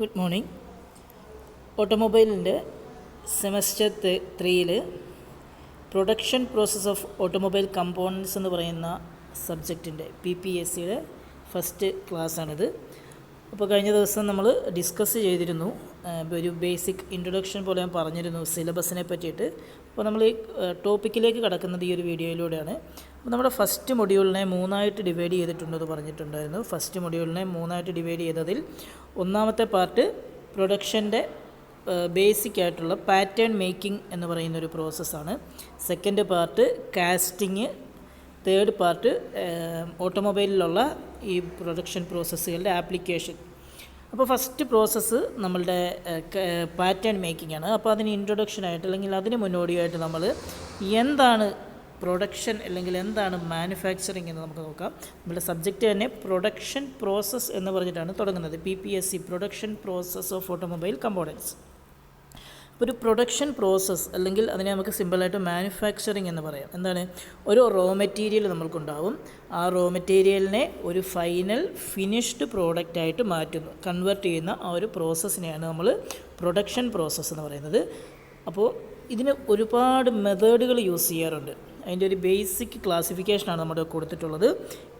Good morning. ഓട്ടോമൊബൈലിൻ്റെ semester 3-ൽ production process of automobile components എന്ന് പറയുന്ന സബ്ജക്റ്റിൻ്റെ PPSCയുടെ ഫസ്റ്റ് ക്ലാസ്സാണിത്. അപ്പോൾ കഴിഞ്ഞ ദിവസം നമ്മൾ ഡിസ്കസ് ചെയ്തിരുന്നു, ഒരു ബേസിക് ഇൻട്രൊഡക്ഷൻ പോലെ ഞാൻ പറഞ്ഞിരുന്നു സിലബസിനെ പറ്റിയിട്ട്. അപ്പോൾ നമ്മൾ ഈ ടോപ്പിക്കിലേക്ക് കടക്കുന്നത് ഈ ഒരു വീഡിയോയിലൂടെയാണ്. അപ്പോൾ നമ്മുടെ ഫസ്റ്റ് മൊഡ്യൂളിനെ 3ആയിട്ട് ഡിവൈഡ് ചെയ്തിട്ടുണ്ടെന്ന് പറഞ്ഞിട്ടുണ്ടായിരുന്നു. ഫസ്റ്റ് മൊഡ്യൂളിനെ 3ആയിട്ട് ഡിവൈഡ് ചെയ്തതിൽ ഒന്നാമത്തെ പാർട്ട് പ്രൊഡക്ഷൻ്റെ ബേസിക് ആയിട്ടുള്ള പാറ്റേൺ മേക്കിംഗ് എന്ന് പറയുന്നൊരു പ്രോസസ്സാണ്. Second part casting, third part ഓട്ടോമൊബൈലിലുള്ള ഈ പ്രൊഡക്ഷൻ പ്രോസസ്സുകളുടെ ആപ്ലിക്കേഷൻ. അപ്പോൾ ഫസ്റ്റ് പ്രോസസ്സ് നമ്മളുടെ പാറ്റേൺ മേക്കിംഗ് ആണ്. അപ്പോൾ അതിന് ഇൻട്രൊഡക്ഷനായിട്ട് അല്ലെങ്കിൽ അതിന് മുന്നോടിയായിട്ട് നമ്മൾ എന്താണ് പ്രൊഡക്ഷൻ അല്ലെങ്കിൽ എന്താണ് മാനുഫാക്ചറിങ് എന്ന് നമുക്ക് നോക്കാം. നമ്മുടെ സബ്ജക്റ്റ് തന്നെ പ്രൊഡക്ഷൻ പ്രോസസ്സ് എന്ന് പറഞ്ഞിട്ടാണ് തുടങ്ങുന്നത്. PPSC production process of automobile components. ഒരു പ്രൊഡക്ഷൻ പ്രോസസ്സ് അല്ലെങ്കിൽ അതിനെ നമുക്ക് സിമ്പിളായിട്ട് മാനുഫാക്ചറിങ് എന്ന് പറയാം. എന്താണ്? ഒരു റോ മെറ്റീരിയൽ നമ്മൾക്കുണ്ടാവും. ആ റോ മെറ്റീരിയലിനെ ഒരു ഫൈനൽ ഫിനിഷ്ഡ് പ്രോഡക്റ്റായിട്ട് മാറ്റുന്നു, കൺവേർട്ട് ചെയ്യുന്ന ആ ഒരു പ്രോസസ്സിനെയാണ് നമ്മൾ പ്രൊഡക്ഷൻ പ്രോസസ്സ് എന്ന് പറയുന്നത്. അപ്പോൾ ഇതിന് ഒരുപാട് മെത്തേഡുകൾ യൂസ് ചെയ്യാറുണ്ട്. അതിൻ്റെ ഒരു ബേസിക് ക്ലാസിഫിക്കേഷനാണ് നമ്മുടെ കൊടുത്തിട്ടുള്ളത്.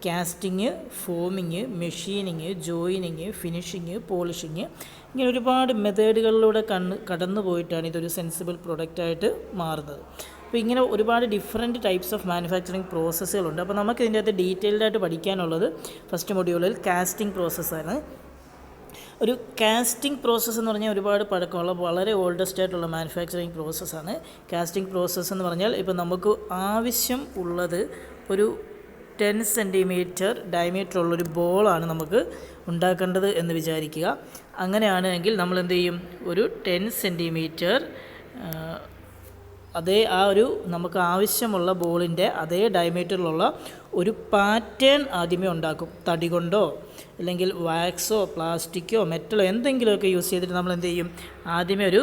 Casting, forming, machining, joining, finishing, polishing, ഇങ്ങനെ ഒരുപാട് മെത്തേഡുകളിലൂടെ കടന്നു പോയിട്ടാണ് ഇതൊരു സെൻസിബിൾ പ്രൊഡക്റ്റായിട്ട് മാറുന്നത്. അപ്പോൾ ഇങ്ങനെ ഒരുപാട് ഡിഫറെൻറ്റ് ടൈപ്സ് ഓഫ് മാനുഫാക്ചറിങ് പ്രോസസ്സുകളുണ്ട്. അപ്പോൾ നമുക്ക് ഇതിൻ്റെ അകത്ത് ഡീറ്റെയിൽഡായിട്ട് പഠിക്കാനുള്ളത് ഫസ്റ്റ് മൊഡ്യൂളിൽ കാസ്റ്റിംഗ് പ്രോസസ്സാണ്. ഒരു കാസ്റ്റിംഗ് പ്രോസസ്സ് എന്ന് പറഞ്ഞാൽ ഒരുപാട് പഴക്കമുള്ള വളരെ ഓൾഡസ്റ്റ് ആയിട്ടുള്ള മാനുഫാക്ചറിങ് പ്രോസസ്സാണ്. കാസ്റ്റിംഗ് പ്രോസസ്സ് എന്ന് പറഞ്ഞാൽ ഇപ്പോൾ നമുക്ക് ആവശ്യം ഉള്ളത് ഒരു 10 സെൻറ്റിമീറ്റർ ഡയമീറ്റർ ഉള്ളൊരു ബോളാണ് നമുക്ക് ഉണ്ടാക്കേണ്ടത് എന്ന് വിചാരിക്കുക. അങ്ങനെയാണെങ്കിൽ നമ്മൾ എന്ത് ചെയ്യും? ഒരു 10 സെൻറ്റിമീറ്റർ അതേ ആ ഒരു നമുക്ക് ആവശ്യമുള്ള ബോളിൻ്റെ അതേ ഡയമീറ്ററിലുള്ള ഒരു പാറ്റേൺ ആദ്യമേ ഉണ്ടാക്കും. തടി കൊണ്ടോ അല്ലെങ്കിൽ വാക്സോ പ്ലാസ്റ്റിക്കോ മെറ്റലോ എന്തെങ്കിലുമൊക്കെ യൂസ് ചെയ്തിട്ട് നമ്മൾ എന്ത് ചെയ്യും? ആദ്യമേ ഒരു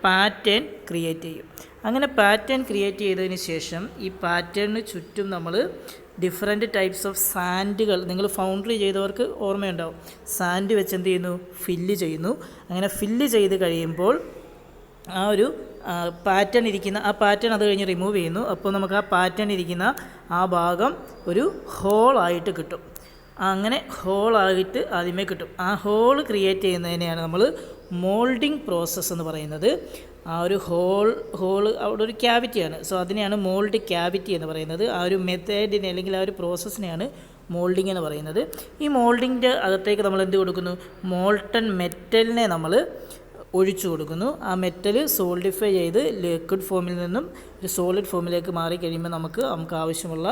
പാറ്റേൺ ക്രിയേറ്റ് ചെയ്യും. അങ്ങനെ പാറ്റേൺ ക്രിയേറ്റ് ചെയ്തതിന് ശേഷം ഈ പാറ്റേണിന് ചുറ്റും നമ്മൾ ഡിഫറെൻറ്റ് ടൈപ്സ് ഓഫ് സാൻഡുകൾ, നിങ്ങൾ ഫൗണ്ടറി ചെയ്തവർക്ക് ഓർമ്മയുണ്ടാവും, സാൻഡ് വെച്ച് എന്ത് ചെയ്യുന്നു? ഫില്ല് ചെയ്യുന്നു. അങ്ങനെ ഫില്ല് ചെയ്ത് കഴിയുമ്പോൾ ആ ഒരു പാറ്റേൺ ഇരിക്കുന്ന ആ പാറ്റേൺ അത് കഴിഞ്ഞ് റിമൂവ് ചെയ്യുന്നു. അപ്പോൾ നമുക്ക് ആ പാറ്റേൺ ഇരിക്കുന്ന ആ ഭാഗം ഒരു ഹോളായിട്ട് കിട്ടും. അങ്ങനെ ഹോളായിട്ട് ആദ്യമേ കിട്ടും. ആ ഹോൾ ക്രിയേറ്റ് ചെയ്യുന്നതിനെയാണ് നമ്മൾ മോൾഡിംഗ് പ്രോസസ്സ് എന്ന് പറയുന്നത്. ആ ഒരു ഹോൾ അവിടെ ഒരു ക്യാവിറ്റിയാണ്. സോ അതിനെയാണ് മോൾഡ് ക്യാവിറ്റി എന്ന് പറയുന്നത്. ആ ഒരു മെത്തേഡിനെ അല്ലെങ്കിൽ ആ ഒരു പ്രോസസ്സിനെയാണ് മോൾഡിംഗ് എന്ന് പറയുന്നത്. ഈ മോൾഡിങ്ങിൻ്റെ അകത്തേക്ക് നമ്മൾ എന്ത് കൊടുക്കുന്നു? മോൾട്ടൺ മെറ്റലിനെ നമ്മൾ ഒഴിച്ചു കൊടുക്കുന്നു. ആ മെറ്റൽ സോൾഡിഫൈ ചെയ്ത് ലിക്വിഡ് ഫോമിൽ നിന്നും ഒരു സോളിഡ് ഫോമിലേക്ക് മാറിക്കഴിയുമ്പോൾ നമുക്ക് ആവശ്യമുള്ള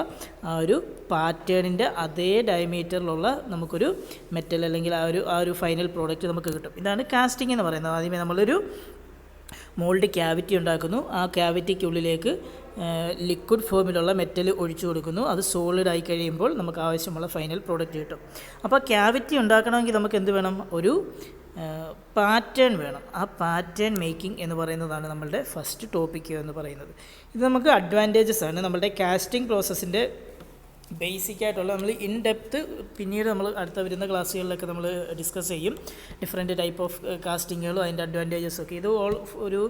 ആ ഒരു പാറ്റേണിൻ്റെ അതേ ഡയമീറ്ററിലുള്ള നമുക്കൊരു മെറ്റൽ അല്ലെങ്കിൽ ആ ഒരു ഫൈനൽ പ്രോഡക്റ്റ് നമുക്ക് കിട്ടും. ഇതാണ് കാസ്റ്റിംഗ് എന്ന് പറയുന്നത്. ആദ്യമേ നമ്മളൊരു മോൾഡ് ക്യാവിറ്റി ഉണ്ടാക്കുന്നു. ആ ക്യാവിറ്റിക്കുള്ളിലേക്ക് ലിക്വിഡ് ഫോമിലുള്ള മെറ്റൽ ഒഴിച്ചു കൊടുക്കുന്നു. അത് സോളിഡായി കഴിയുമ്പോൾ നമുക്ക് ആവശ്യമുള്ള ഫൈനൽ പ്രോഡക്റ്റ് കിട്ടും. അപ്പോൾ ക്യാവിറ്റി ഉണ്ടാക്കണമെങ്കിൽ നമുക്ക് എന്ത് വേണം? ഒരു പാറ്റേൺ വേണം. ആ പാറ്റേൺ മേക്കിംഗ് എന്ന് പറയുന്നതാണ് നമ്മളുടെ ഫസ്റ്റ് ടോപ്പിക്ക് എന്ന് പറയുന്നത്. ഇത് നമുക്ക് അഡ്വാൻറ്റേജസ് ആണ്. നമ്മളുടെ കാസ്റ്റിംഗ് പ്രോസസ്സിൻ്റെ ബേസിക് ആയിട്ടുള്ള നമ്മൾ ഇൻ ഡെപ്ത്ത് പിന്നീട് നമ്മൾ അടുത്ത വരുന്ന ക്ലാസ്സുകളിലൊക്കെ നമ്മൾ ഡിസ്കസ് ചെയ്യും. ഡിഫറെൻറ്റ് ടൈപ്പ് ഓഫ് കാസ്റ്റിങ്ങുകളും അതിൻ്റെ അഡ്വാൻറ്റേജസും ഒക്കെ. ഇത് ഒരു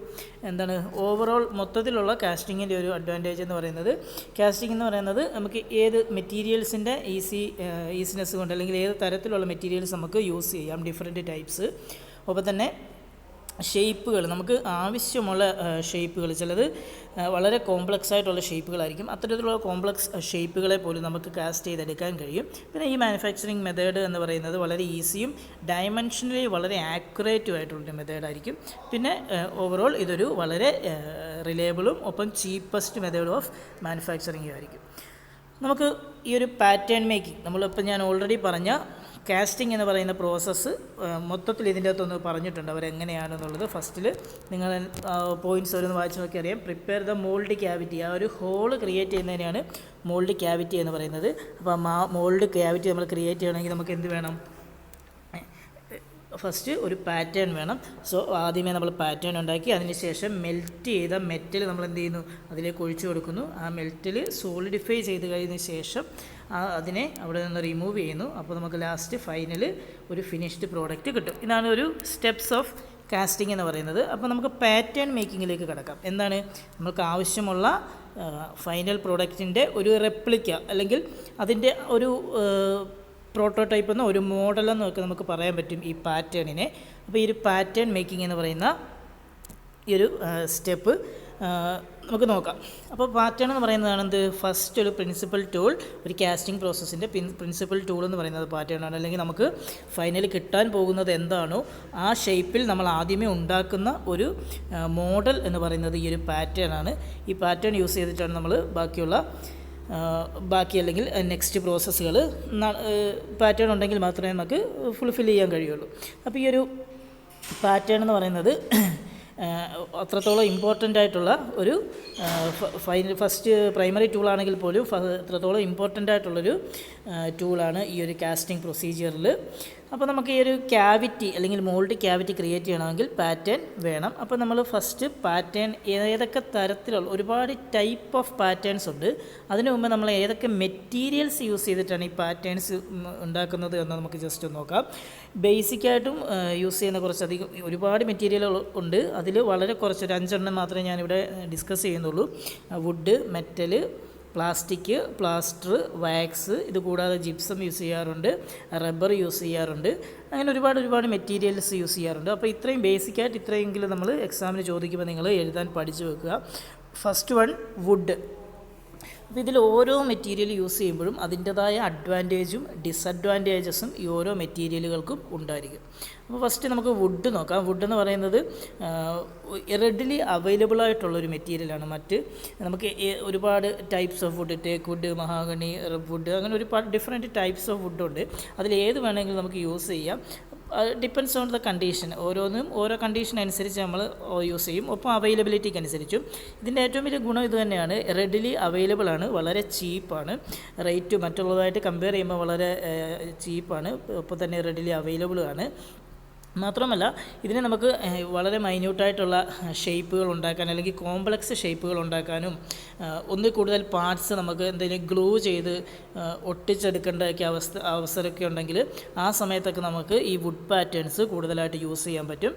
എന്താണ് ഓവറോൾ മൊത്തത്തിലുള്ള കാസ്റ്റിങ്ങിൻ്റെ ഒരു അഡ്വാൻറ്റേജ് എന്ന് പറയുന്നത്, കാസ്റ്റിംഗ് എന്ന് പറയുന്നത് നമുക്ക് ഏത് മെറ്റീരിയൽസിൻ്റെ ഈസിനെസ് കൊണ്ട് അല്ലെങ്കിൽ ഏത് തരത്തിലുള്ള മെറ്റീരിയൽസ് നമുക്ക് യൂസ് ചെയ്യാം, ഡിഫറെൻറ്റ് ടൈപ്സ്. ഒപ്പം തന്നെ ഷേപ്പുകൾ, നമുക്ക് ആവശ്യമുള്ള ഷേപ്പുകൾ, ചിലത് വളരെ കോംപ്ലക്സ് ആയിട്ടുള്ള ഷേപ്പുകളായിരിക്കും. അത്തരത്തിലുള്ള കോംപ്ലക്സ് ഷേപ്പുകളെ പോലും നമുക്ക് കാസ്റ്റ് ചെയ്തെടുക്കാൻ കഴിയും. പിന്നെ ഈ മാനുഫാക്ചറിങ് മെത്തേഡ് എന്ന് പറയുന്നത് വളരെ ഈസിയും ഡയമെൻഷനലി വളരെ ആക്യുറേറ്റും ആയിട്ടുള്ളൊരു മെത്തേഡായിരിക്കും. പിന്നെ ഓവറോൾ ഇതൊരു വളരെ റിലയബിളും ഒപ്പം ചീപ്പസ്റ്റ് മെത്തേഡ് ഓഫ് മാനുഫാക്ചറിങ് ആയിരിക്കും. നമുക്ക് ഈ ഒരു പാറ്റേൺ മേക്കിംഗ്, നമ്മളിപ്പോൾ ഞാൻ ഓൾറെഡി പറഞ്ഞ കാസ്റ്റിംഗ് എന്ന് പറയുന്ന പ്രോസസ്സ് മൊത്തത്തിൽ ഇതിൻ്റെ അകത്തൊന്ന് പറഞ്ഞിട്ടുണ്ട് അവരെങ്ങനെയാണെന്നുള്ളത്. ഫസ്റ്റിൽ നിങ്ങൾ പോയിൻറ്റ്സ് ഓരോന്ന് വായിച്ച് നോക്കി അറിയാം. പ്രിപ്പയർ ദ മോൾഡ് ക്യാവിറ്റി, ആ ഒരു ഹോൾ ക്രിയേറ്റ് ചെയ്യുന്നതിനെയാണ് മോൾഡ് ക്യാവിറ്റി എന്ന് പറയുന്നത്. അപ്പോൾ ആ മോൾഡ് ക്യാവിറ്റി നമ്മൾ ക്രിയേറ്റ് ചെയ്യണമെങ്കിൽ നമുക്ക് എന്ത് വേണം? ഫസ്റ്റ് ഒരു പാറ്റേൺ വേണം. സോ ആദ്യമേ നമ്മൾ പാറ്റേൺ ഉണ്ടാക്കി അതിനുശേഷം മെൽറ്റ് ചെയ്ത മെറ്റൽ നമ്മൾ എന്ത് ചെയ്യുന്നു, അതിലേക്ക് ഒഴിച്ചു കൊടുക്കുന്നു. ആ മെൽറ്റിൽ സോളിഡിഫൈ ചെയ്ത് കഴിഞ്ഞ ശേഷം അതിനെ അവിടെ നിന്ന് റിമൂവ് ചെയ്യുന്നു. അപ്പോൾ നമുക്ക് ലാസ്റ്റ് ഫൈനൽ ഒരു ഫിനിഷ്ഡ് പ്രോഡക്റ്റ് കിട്ടും. ഇതാണ് ഒരു സ്റ്റെപ്സ് ഓഫ് കാസ്റ്റിംഗ് എന്ന് പറയുന്നത്. അപ്പോൾ നമുക്ക് പാറ്റേൺ മേക്കിങ്ങിലേക്ക് കിടക്കാം. എന്താണ് നമുക്ക് ആവശ്യമുള്ള ഫൈനൽ പ്രോഡക്റ്റിൻ്റെ ഒരു റെപ്ലിക്ക അല്ലെങ്കിൽ അതിൻ്റെ ഒരു പ്രോട്ടോടൈപ്പ് എന്നോ ഒരു മോഡലെന്നോ ഒക്കെ നമുക്ക് പറയാൻ പറ്റും ഈ പാറ്റേണിനെ. അപ്പോൾ ഈ ഒരു പാറ്റേൺ മേക്കിംഗ് എന്ന് പറയുന്ന ഈ ഒരു സ്റ്റെപ്പ് നമുക്ക് നോക്കാം. അപ്പോൾ പാറ്റേൺ എന്ന് പറയുന്നതാണ് എന്ത്, ഫസ്റ്റ് ഒരു പ്രിൻസിപ്പൽ ടൂൾ, ഒരു കാസ്റ്റിംഗ് പ്രോസസ്സിൻ്റെ പ്രിൻസിപ്പൽ ടൂൾ എന്ന് പറയുന്നത് പാറ്റേൺ ആണ്. അല്ലെങ്കിൽ നമുക്ക് ഫൈനലി കിട്ടാൻ പോകുന്നത് എന്താണോ ആ ഷേപ്പിൽ നമ്മൾ ആദ്യമേ ഉണ്ടാക്കുന്ന ഒരു മോഡൽ എന്ന് പറയുന്നത് ഈ ഒരു പാറ്റേൺ ആണ്. ഈ പാറ്റേൺ യൂസ് ചെയ്തിട്ടാണ് നമ്മൾ ബാക്കി അല്ലെങ്കിൽ നെക്സ്റ്റ് പ്രോസസ്സുകൾ പാറ്റേൺ ഉണ്ടെങ്കിൽ മാത്രമേ നമുക്ക് ഫുൾഫിൽ ചെയ്യാൻ കഴിയുള്ളൂ. അപ്പോൾ ഈ ഒരു പാറ്റേൺ എന്ന് പറയുന്നത് അത്രത്തോളം ഇമ്പോർട്ടൻ്റ് ആയിട്ടുള്ള ഒരു ഫസ്റ്റ് പ്രൈമറി ടൂളാണെങ്കിൽ പോലും അത്രത്തോളം ഇമ്പോർട്ടൻ്റ് ആയിട്ടുള്ളൊരു ടൂളാണ് ഈ ഒരു കാസ്റ്റിംഗ് പ്രൊസീജിയറിൽ. അപ്പോൾ നമുക്ക് ഈ ഒരു ക്യാവിറ്റി അല്ലെങ്കിൽ മോൾഡ് ക്യാവിറ്റി ക്രിയേറ്റ് ചെയ്യണമെങ്കിൽ പാറ്റേൺ വേണം. അപ്പോൾ നമ്മൾ ഫസ്റ്റ് പാറ്റേൺ ഏതൊക്കെ തരത്തിലുള്ള ഒരുപാട് ടൈപ്പ് ഓഫ് പാറ്റേൺസ് ഉണ്ട്. അതിനു മുമ്പ് നമ്മൾ ഏതൊക്കെ മെറ്റീരിയൽസ് യൂസ് ചെയ്തിട്ടാണ് ഈ പാറ്റേൺസ് ഉണ്ടാക്കുന്നത് എന്ന് നമുക്ക് ജസ്റ്റ് ഒന്ന് നോക്കാം. ബേസിക്കായിട്ടും യൂസ് ചെയ്യുന്ന കുറച്ചധികം ഒരുപാട് മെറ്റീരിയലുകൾ ഉണ്ട്. അതിൽ വളരെ കുറച്ചൊരു 5 എണ്ണം മാത്രമേ ഞാനിവിടെ ഡിസ്കസ് ചെയ്യുന്നുള്ളൂ. Wood, metal, plastic, plaster, wax, ഇത് കൂടാതെ ജിപ്സം യൂസ് ചെയ്യാറുണ്ട്, റബ്ബർ യൂസ് ചെയ്യാറുണ്ട്, അങ്ങനെ ഒരുപാട് മെറ്റീരിയൽസ് യൂസ് ചെയ്യാറുണ്ട്. അപ്പോൾ ഇത്രയും ബേസിക്കായിട്ട് ഇത്രയെങ്കിലും നമ്മൾ എക്സാമിന് ചോദിക്കുമ്പോൾ നിങ്ങൾ എഴുതാൻ പഠിച്ചു വെക്കുക. First one wood. അപ്പോൾ ഇതിൽ ഓരോ മെറ്റീരിയൽ യൂസ് ചെയ്യുമ്പോഴും അതിൻ്റേതായ അഡ്വാൻറ്റേജും ഡിസഡ്വാൻറ്റേജസും ഈ ഓരോ മെറ്റീരിയലുകൾക്കും ഉണ്ടായിരിക്കും. അപ്പോൾ ഫസ്റ്റ് നമുക്ക് വുഡ് നോക്കാം. വുഡ് എന്ന് പറയുന്നത് റെഡിലി അവൈലബിൾ ആയിട്ടുള്ളൊരു മെറ്റീരിയലാണ്. നമുക്ക് ഒരുപാട് types of wood, teak wood, mahogany, rubber wood, അങ്ങനെ ഒരുപാട് ഡിഫറെൻറ്റ് ടൈപ്സ് ഓഫ് വുഡുണ്ട്. അതിൽ ഏത് വേണമെങ്കിലും നമുക്ക് യൂസ് ചെയ്യാം. Depends on the condition. ഓരോന്നും ഓരോ കണ്ടീഷൻ അനുസരിച്ച് നമ്മൾ യൂസ് ചെയ്യും. ഒപ്പം അവൈലബിലിറ്റിക്ക് അനുസരിച്ചും. ഇതിൻ്റെ ഏറ്റവും വലിയ ഗുണം ഇത് തന്നെയാണ്, റെഡിലി അവൈലബിൾ ആണ്, വളരെ ചീപ്പാണ്. റേറ്റ് മറ്റുള്ളതായിട്ട് കമ്പയർ ചെയ്യുമ്പോൾ വളരെ ചീപ്പാണ്, ഒപ്പം തന്നെ റെഡിലി അവൈലബിൾ ആണ്. മാത്രമല്ല ഇതിനെ നമുക്ക് വളരെ മൈന്യൂട്ടായിട്ടുള്ള ഷേപ്പുകൾ ഉണ്ടാക്കാൻ അല്ലെങ്കിൽ കോംപ്ലക്സ് ഷേപ്പുകൾ ഉണ്ടാക്കാനും ഒന്നിൽ കൂടുതൽ പാർട്സ് നമുക്ക് എന്തെങ്കിലും ഗ്ലൂ ചെയ്ത് ഒട്ടിച്ചെടുക്കേണ്ടതൊക്കെ അവസരമൊക്കെ ഉണ്ടെങ്കിൽ ആ സമയത്തൊക്കെ നമുക്ക് ഈ വുഡ് പാറ്റേൺസ് കൂടുതലായിട്ട് യൂസ് ചെയ്യാൻ പറ്റും.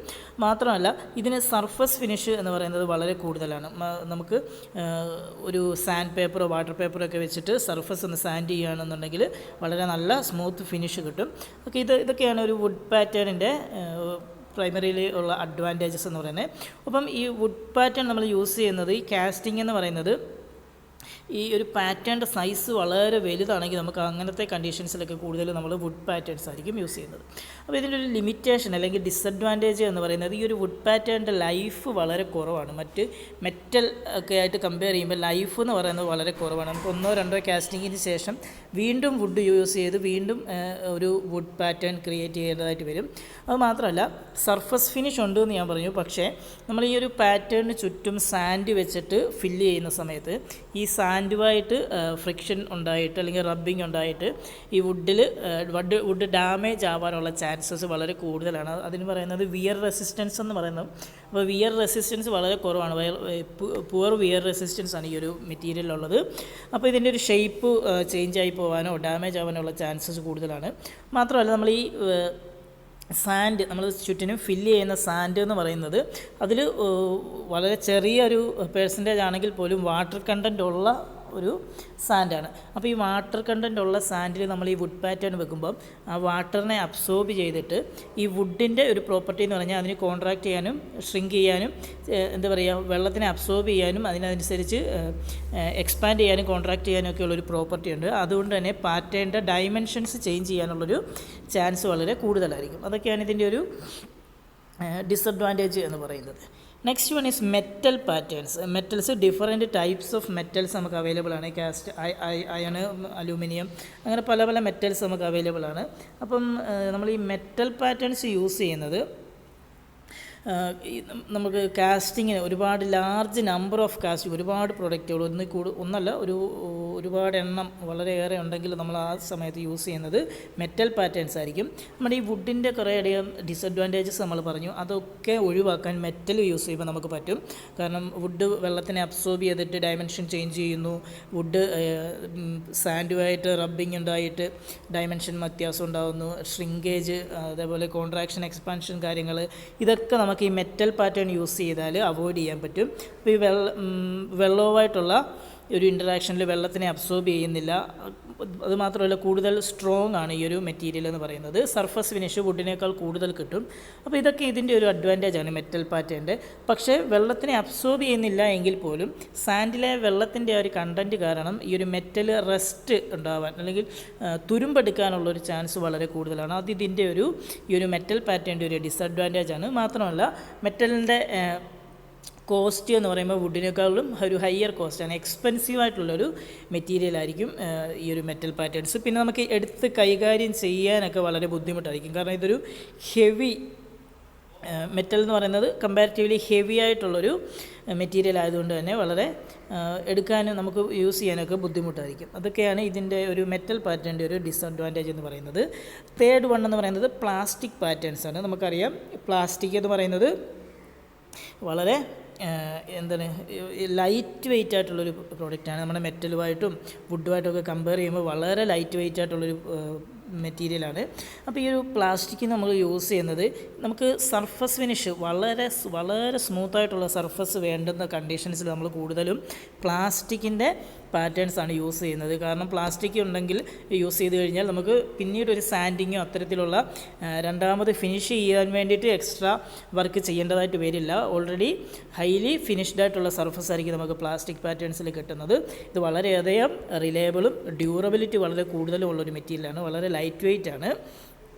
മാത്രമല്ല ഇതിന് സർഫസ് ഫിനിഷ് എന്ന് പറയുന്നത് വളരെ കൂടുതലാണ്. നമുക്ക് ഒരു സാൻഡ് പേപ്പറോ വാട്ടർ പേപ്പറോ ഒക്കെ വെച്ചിട്ട് സർഫസ് ഒന്ന് സാൻഡ് ചെയ്യുകയാണെന്നുണ്ടെങ്കിൽ വളരെ നല്ല സ്മൂത്ത് ഫിനിഷ് കിട്ടും. ഓക്കെ, ഇതൊക്കെയാണ് ഒരു വുഡ് പാറ്റേണിൻ്റെ പ്രൈമറിയിൽ ഉള്ള അഡ്വാൻറ്റേജസ് എന്ന് പറയുന്നത്. അപ്പം ഈ വുഡ് പാറ്റേൺ നമ്മൾ യൂസ് ചെയ്യുന്നത്, ഈ കാസ്റ്റിംഗ് എന്ന് പറയുന്നത് ഈ ഒരു പാറ്റേണിൻ്റെ സൈസ് വളരെ വലുതാണെങ്കിൽ നമുക്ക് അങ്ങനത്തെ കണ്ടീഷൻസിലൊക്കെ കൂടുതൽ നമ്മൾ വുഡ് പാറ്റേൺസ് ആയിരിക്കും യൂസ് ചെയ്യുന്നത്. അപ്പോൾ ഇതിൻ്റെ ഒരു ലിമിറ്റേഷൻ അല്ലെങ്കിൽ ഡിസഡ്വാൻറ്റേജ് എന്ന് പറയുന്നത് ഈ ഒരു വുഡ് പാറ്റേണിൻ്റെ ലൈഫ് വളരെ കുറവാണ്. മറ്റ് മെറ്റൽ ഒക്കെ ആയിട്ട് കമ്പയർ ചെയ്യുമ്പോൾ ലൈഫ് എന്ന് പറയുന്നത് വളരെ കുറവാണ്. നമുക്ക് 1-2 കാസ്റ്റിങ്ങിന് ശേഷം വീണ്ടും വുഡ് യൂസ് ചെയ്ത് വീണ്ടും ഒരു വുഡ് പാറ്റേൺ ക്രിയേറ്റ് ചെയ്യേണ്ടതായിട്ട് വരും. അത് മാത്രമല്ല സർഫസ് ഫിനിഷ് ഉണ്ട് എന്ന് ഞാൻ പറഞ്ഞു. പക്ഷേ നമ്മൾ ഈ ഒരു പാറ്റേണിന് ചുറ്റും സാൻഡ് വെച്ചിട്ട് ഫില്ല് ചെയ്യുന്ന സമയത്ത് ഈ സാൻഡുമായിട്ട് ഫ്രിക്ഷൻ ഉണ്ടായിട്ട് അല്ലെങ്കിൽ റബ്ബിങ് ഉണ്ടായിട്ട് ഈ വുഡ് ഡാമേജ് ആവാനുള്ള ചാൻസസ് വളരെ കൂടുതലാണ്. അതിന് പറയുന്നത് വിയർ റെസിസ്റ്റൻസ് എന്ന് പറയുന്നത്. അപ്പോൾ വിയർ റെസിസ്റ്റൻസ് വളരെ കുറവാണ്. പുവർ വിയർ റെസിസ്റ്റൻസ് ആണ് ഈ ഒരു മെറ്റീരിയലുള്ളത്. അപ്പോൾ ഇതിൻ്റെ ഒരു ഷേപ്പ് ചേഞ്ച് ആയി പോകാനോ ഡാമേജ് ആവാനുള്ള ചാൻസസ് കൂടുതലാണ്. മാത്രമല്ല നമ്മൾ ഈ സാൻഡ് നമ്മൾ ചുറ്റിനും ഫില്ല് ചെയ്യുന്ന സാൻഡ് എന്ന് പറയുന്നത് അതിൽ വളരെ ചെറിയൊരു പെർസെൻറ്റേജ് ആണെങ്കിൽ പോലും വാട്ടർ കണ്ടൻറ്റ് ഉള്ള ഒരു സാൻഡാണ്. അപ്പോൾ ഈ വാട്ടർ കണ്ടൻറ്റ് ഉള്ള സാൻഡിൽ നമ്മൾ ഈ വുഡ് പാറ്റേൺ വെക്കുമ്പം ആ വാട്ടറിനെ അബ്സോർബ് ചെയ്തിട്ട് ഈ വുഡിൻ്റെ ഒരു പ്രോപ്പർട്ടി എന്ന് പറഞ്ഞാൽ അതിന് കോൺട്രാക്റ്റ് ചെയ്യാനും ഷ്രിങ്ക് ചെയ്യാനും എന്താ പറയുക വെള്ളത്തിനെ അബ്സോർബ് ചെയ്യാനും അതിനനുസരിച്ച് എക്സ്പാൻഡ് ചെയ്യാനും കോൺട്രാക്റ്റ് ചെയ്യാനും ഒക്കെ ഉള്ളൊരു പ്രോപ്പർട്ടി ഉണ്ട്. അതുകൊണ്ട് തന്നെ പാറ്റേണിൻ്റെ ഡയമെൻഷൻസ് ചേഞ്ച് ചെയ്യാനുള്ളൊരു ചാൻസ് വളരെ കൂടുതലായിരിക്കും. അതൊക്കെയാണ് ഇതിൻ്റെ ഒരു ഡിസഡ്വാൻറ്റേജ് എന്ന് പറയുന്നത്. Next one is metal patterns. Metals different types of metals നമുക്ക് അവൈലബിൾ ആണ്. കാസ്റ്റ് അയൺ, അലൂമിനിയം, അങ്ങനെ പല മെറ്റൽസ് നമുക്ക് അവൈലബിൾ ആണ്. അപ്പം നമ്മൾ ഈ മെറ്റൽ പാറ്റേൺസ് യൂസ് ചെയ്യുന്നത് നമുക്ക് കാസ്റ്റിങ്ങിന് ഒരുപാട് ലാർജ് നമ്പർ ഓഫ് കാസ്റ്റിംഗ് ഒരുപാട് പ്രൊഡക്റ്റുകൾ ഒന്നല്ല ഒരുപാട് എണ്ണം വളരെയേറെ ഉണ്ടെങ്കിൽ നമ്മൾ ആ സമയത്ത് യൂസ് ചെയ്യുന്നത് മെറ്റൽ പാറ്റേൺസ് ആയിരിക്കും. നമ്മുടെ ഈ വുഡിൻ്റെ കുറേയധികം ഡിസഡ്വാൻറ്റേജസ് നമ്മൾ പറഞ്ഞു, അതൊക്കെ ഒഴിവാക്കാൻ മെറ്റൽ യൂസ് ചെയ്യുമ്പോൾ നമുക്ക് പറ്റും. കാരണം വുഡ് വെള്ളത്തിനെ അബ്സോർബ് ചെയ്തിട്ട് ഡയമെൻഷൻ ചേഞ്ച് ചെയ്യുന്നു. വുഡ് സാൻഡുമായിട്ട് റബ്ബിങ് ഉണ്ടായിട്ട് ഡയമെൻഷൻ വ്യത്യാസം ഉണ്ടാകുന്നു. ഷ്രിങ്കേജ്, അതേപോലെ കോൺട്രാക്ഷൻ, എക്സ്പാൻഷൻ കാര്യങ്ങൾ, ഇതൊക്കെ നമുക്ക് ഈ മെറ്റൽ പാറ്റേൺ യൂസ് ചെയ്താൽ അവോയ്ഡ് ചെയ്യാൻ പറ്റും. അപ്പോൾ ഈ വെള്ളവുമായിട്ടുള്ള ഒരു ഇൻറ്ററാക്ഷനിൽ വെള്ളത്തിനെ അബ്സോർബ് ചെയ്യുന്നില്ല. അതുമാത്രമല്ല കൂടുതൽ സ്ട്രോങ് ആണ് ഈ ഒരു മെറ്റീരിയൽ എന്ന് പറയുന്നത്. സർഫസ് ഫിനിഷ് വുഡിനേക്കാൾ കൂടുതൽ കിട്ടും. അപ്പോൾ ഇതൊക്കെ ഇതിൻ്റെ ഒരു അഡ്വാൻറ്റേജ് ആണ് മെറ്റൽ പാറ്റേണിൻ്റെ. പക്ഷേ വെള്ളത്തിനെ അബ്സോർബ് ചെയ്യുന്നില്ല എങ്കിൽ പോലും സാൻഡിലെ വെള്ളത്തിൻ്റെ ഒരു കണ്ടൻറ്റ് കാരണം ഈ ഒരു മെറ്റൽ റസ്റ്റ് ഉണ്ടാവാൻ അല്ലെങ്കിൽ തുരുമ്പെടുക്കാനുള്ളൊരു ചാൻസ് വളരെ കൂടുതലാണ്. അത് ഇതിൻ്റെ ഈ ഒരു മെറ്റൽ പാറ്റേണിൻ്റെ ഒരു ഡിസഡ്വാൻറ്റേജ് ആണ്. മാത്രമല്ല മെറ്റലിൻ്റെ കോസ്റ്റ് എന്ന് പറയുമ്പോൾ വുഡിനേക്കാളും ഒരു ഹയർ കോസ്റ്റാണ്, എക്സ്പെൻസീവ് ആയിട്ടുള്ളൊരു മെറ്റീരിയലായിരിക്കും ഈ ഒരു മെറ്റൽ പാറ്റേൺസ്. പിന്നെ നമുക്ക് എടുത്ത് കൈകാര്യം ചെയ്യാനൊക്കെ വളരെ ബുദ്ധിമുട്ടായിരിക്കും. കാരണം ഇതൊരു ഹെവി മെറ്റൽ എന്ന് പറയുന്നത് കമ്പാരിറ്റീവ്ലി ഹെവി ആയിട്ടുള്ളൊരു മെറ്റീരിയൽ ആയതുകൊണ്ട് തന്നെ വളരെ എടുക്കാനും നമുക്ക് യൂസ് ചെയ്യാനൊക്കെ ബുദ്ധിമുട്ടായിരിക്കും. അതൊക്കെയാണ് ഇതിൻ്റെ ഒരു മെറ്റൽ പാറ്റേണിൻ്റെ ഒരു ഡിസഡ്വാൻറ്റേജ് എന്ന് പറയുന്നത്. തേർഡ് വൺ എന്ന് പറയുന്നത് പ്ലാസ്റ്റിക് പാറ്റേൺസ് ആണ്. നമുക്കറിയാം പ്ലാസ്റ്റിക് എന്ന് പറയുന്നത് വളരെ ലൈറ്റ് വെയ്റ്റ് ആയിട്ടുള്ളൊരു പ്രോഡക്റ്റാണ്. നമ്മുടെ മെറ്റലുമായിട്ടും വുഡുമായിട്ടൊക്കെ കമ്പയർ ചെയ്യുമ്പോൾ വളരെ ലൈറ്റ് വെയ്റ്റ് ആയിട്ടുള്ളൊരു മെറ്റീരിയലാണ്. അപ്പോൾ ഈ ഒരു പ്ലാസ്റ്റിക് നമ്മൾ യൂസ് ചെയ്യുന്നത് നമുക്ക് സർഫസ് ഫിനിഷ് വളരെ വളരെ സ്മൂത്തായിട്ടുള്ള സർഫസ് വേണ്ടുന്ന കണ്ടീഷൻസിൽ നമ്മൾ കൂടുതലും പ്ലാസ്റ്റിക്കിൻ്റെ പാറ്റേൺസ് ആണ് യൂസ് ചെയ്യുന്നത്. കാരണം പ്ലാസ്റ്റിക് ഉണ്ടെങ്കിൽ യൂസ് ചെയ്ത് കഴിഞ്ഞാൽ നമുക്ക് പിന്നീട് ഒരു സാൻഡിങ്ങോ അത്തരത്തിലുള്ള രണ്ടാമത് ഫിനിഷ് ചെയ്യാൻ വേണ്ടിയിട്ട് എക്സ്ട്രാ വർക്ക് ചെയ്യേണ്ടതായിട്ട് വരില്ല. ഓൾറെഡി ഹൈലി ഫിനിഷ്ഡ് ആയിട്ടുള്ള സർഫസ് ആയിരിക്കും നമുക്ക് പ്ലാസ്റ്റിക് പാറ്റേൺസിൽ കിട്ടുന്നത്. ഇത് വളരെയധികം റിലയബിളും ഡ്യൂറബിലിറ്റി വളരെ കൂടുതലും ഉള്ളൊരു മെറ്റീരിയലാണ്. വളരെ ലൈറ്റ് വെയ്റ്റ് ആണ്.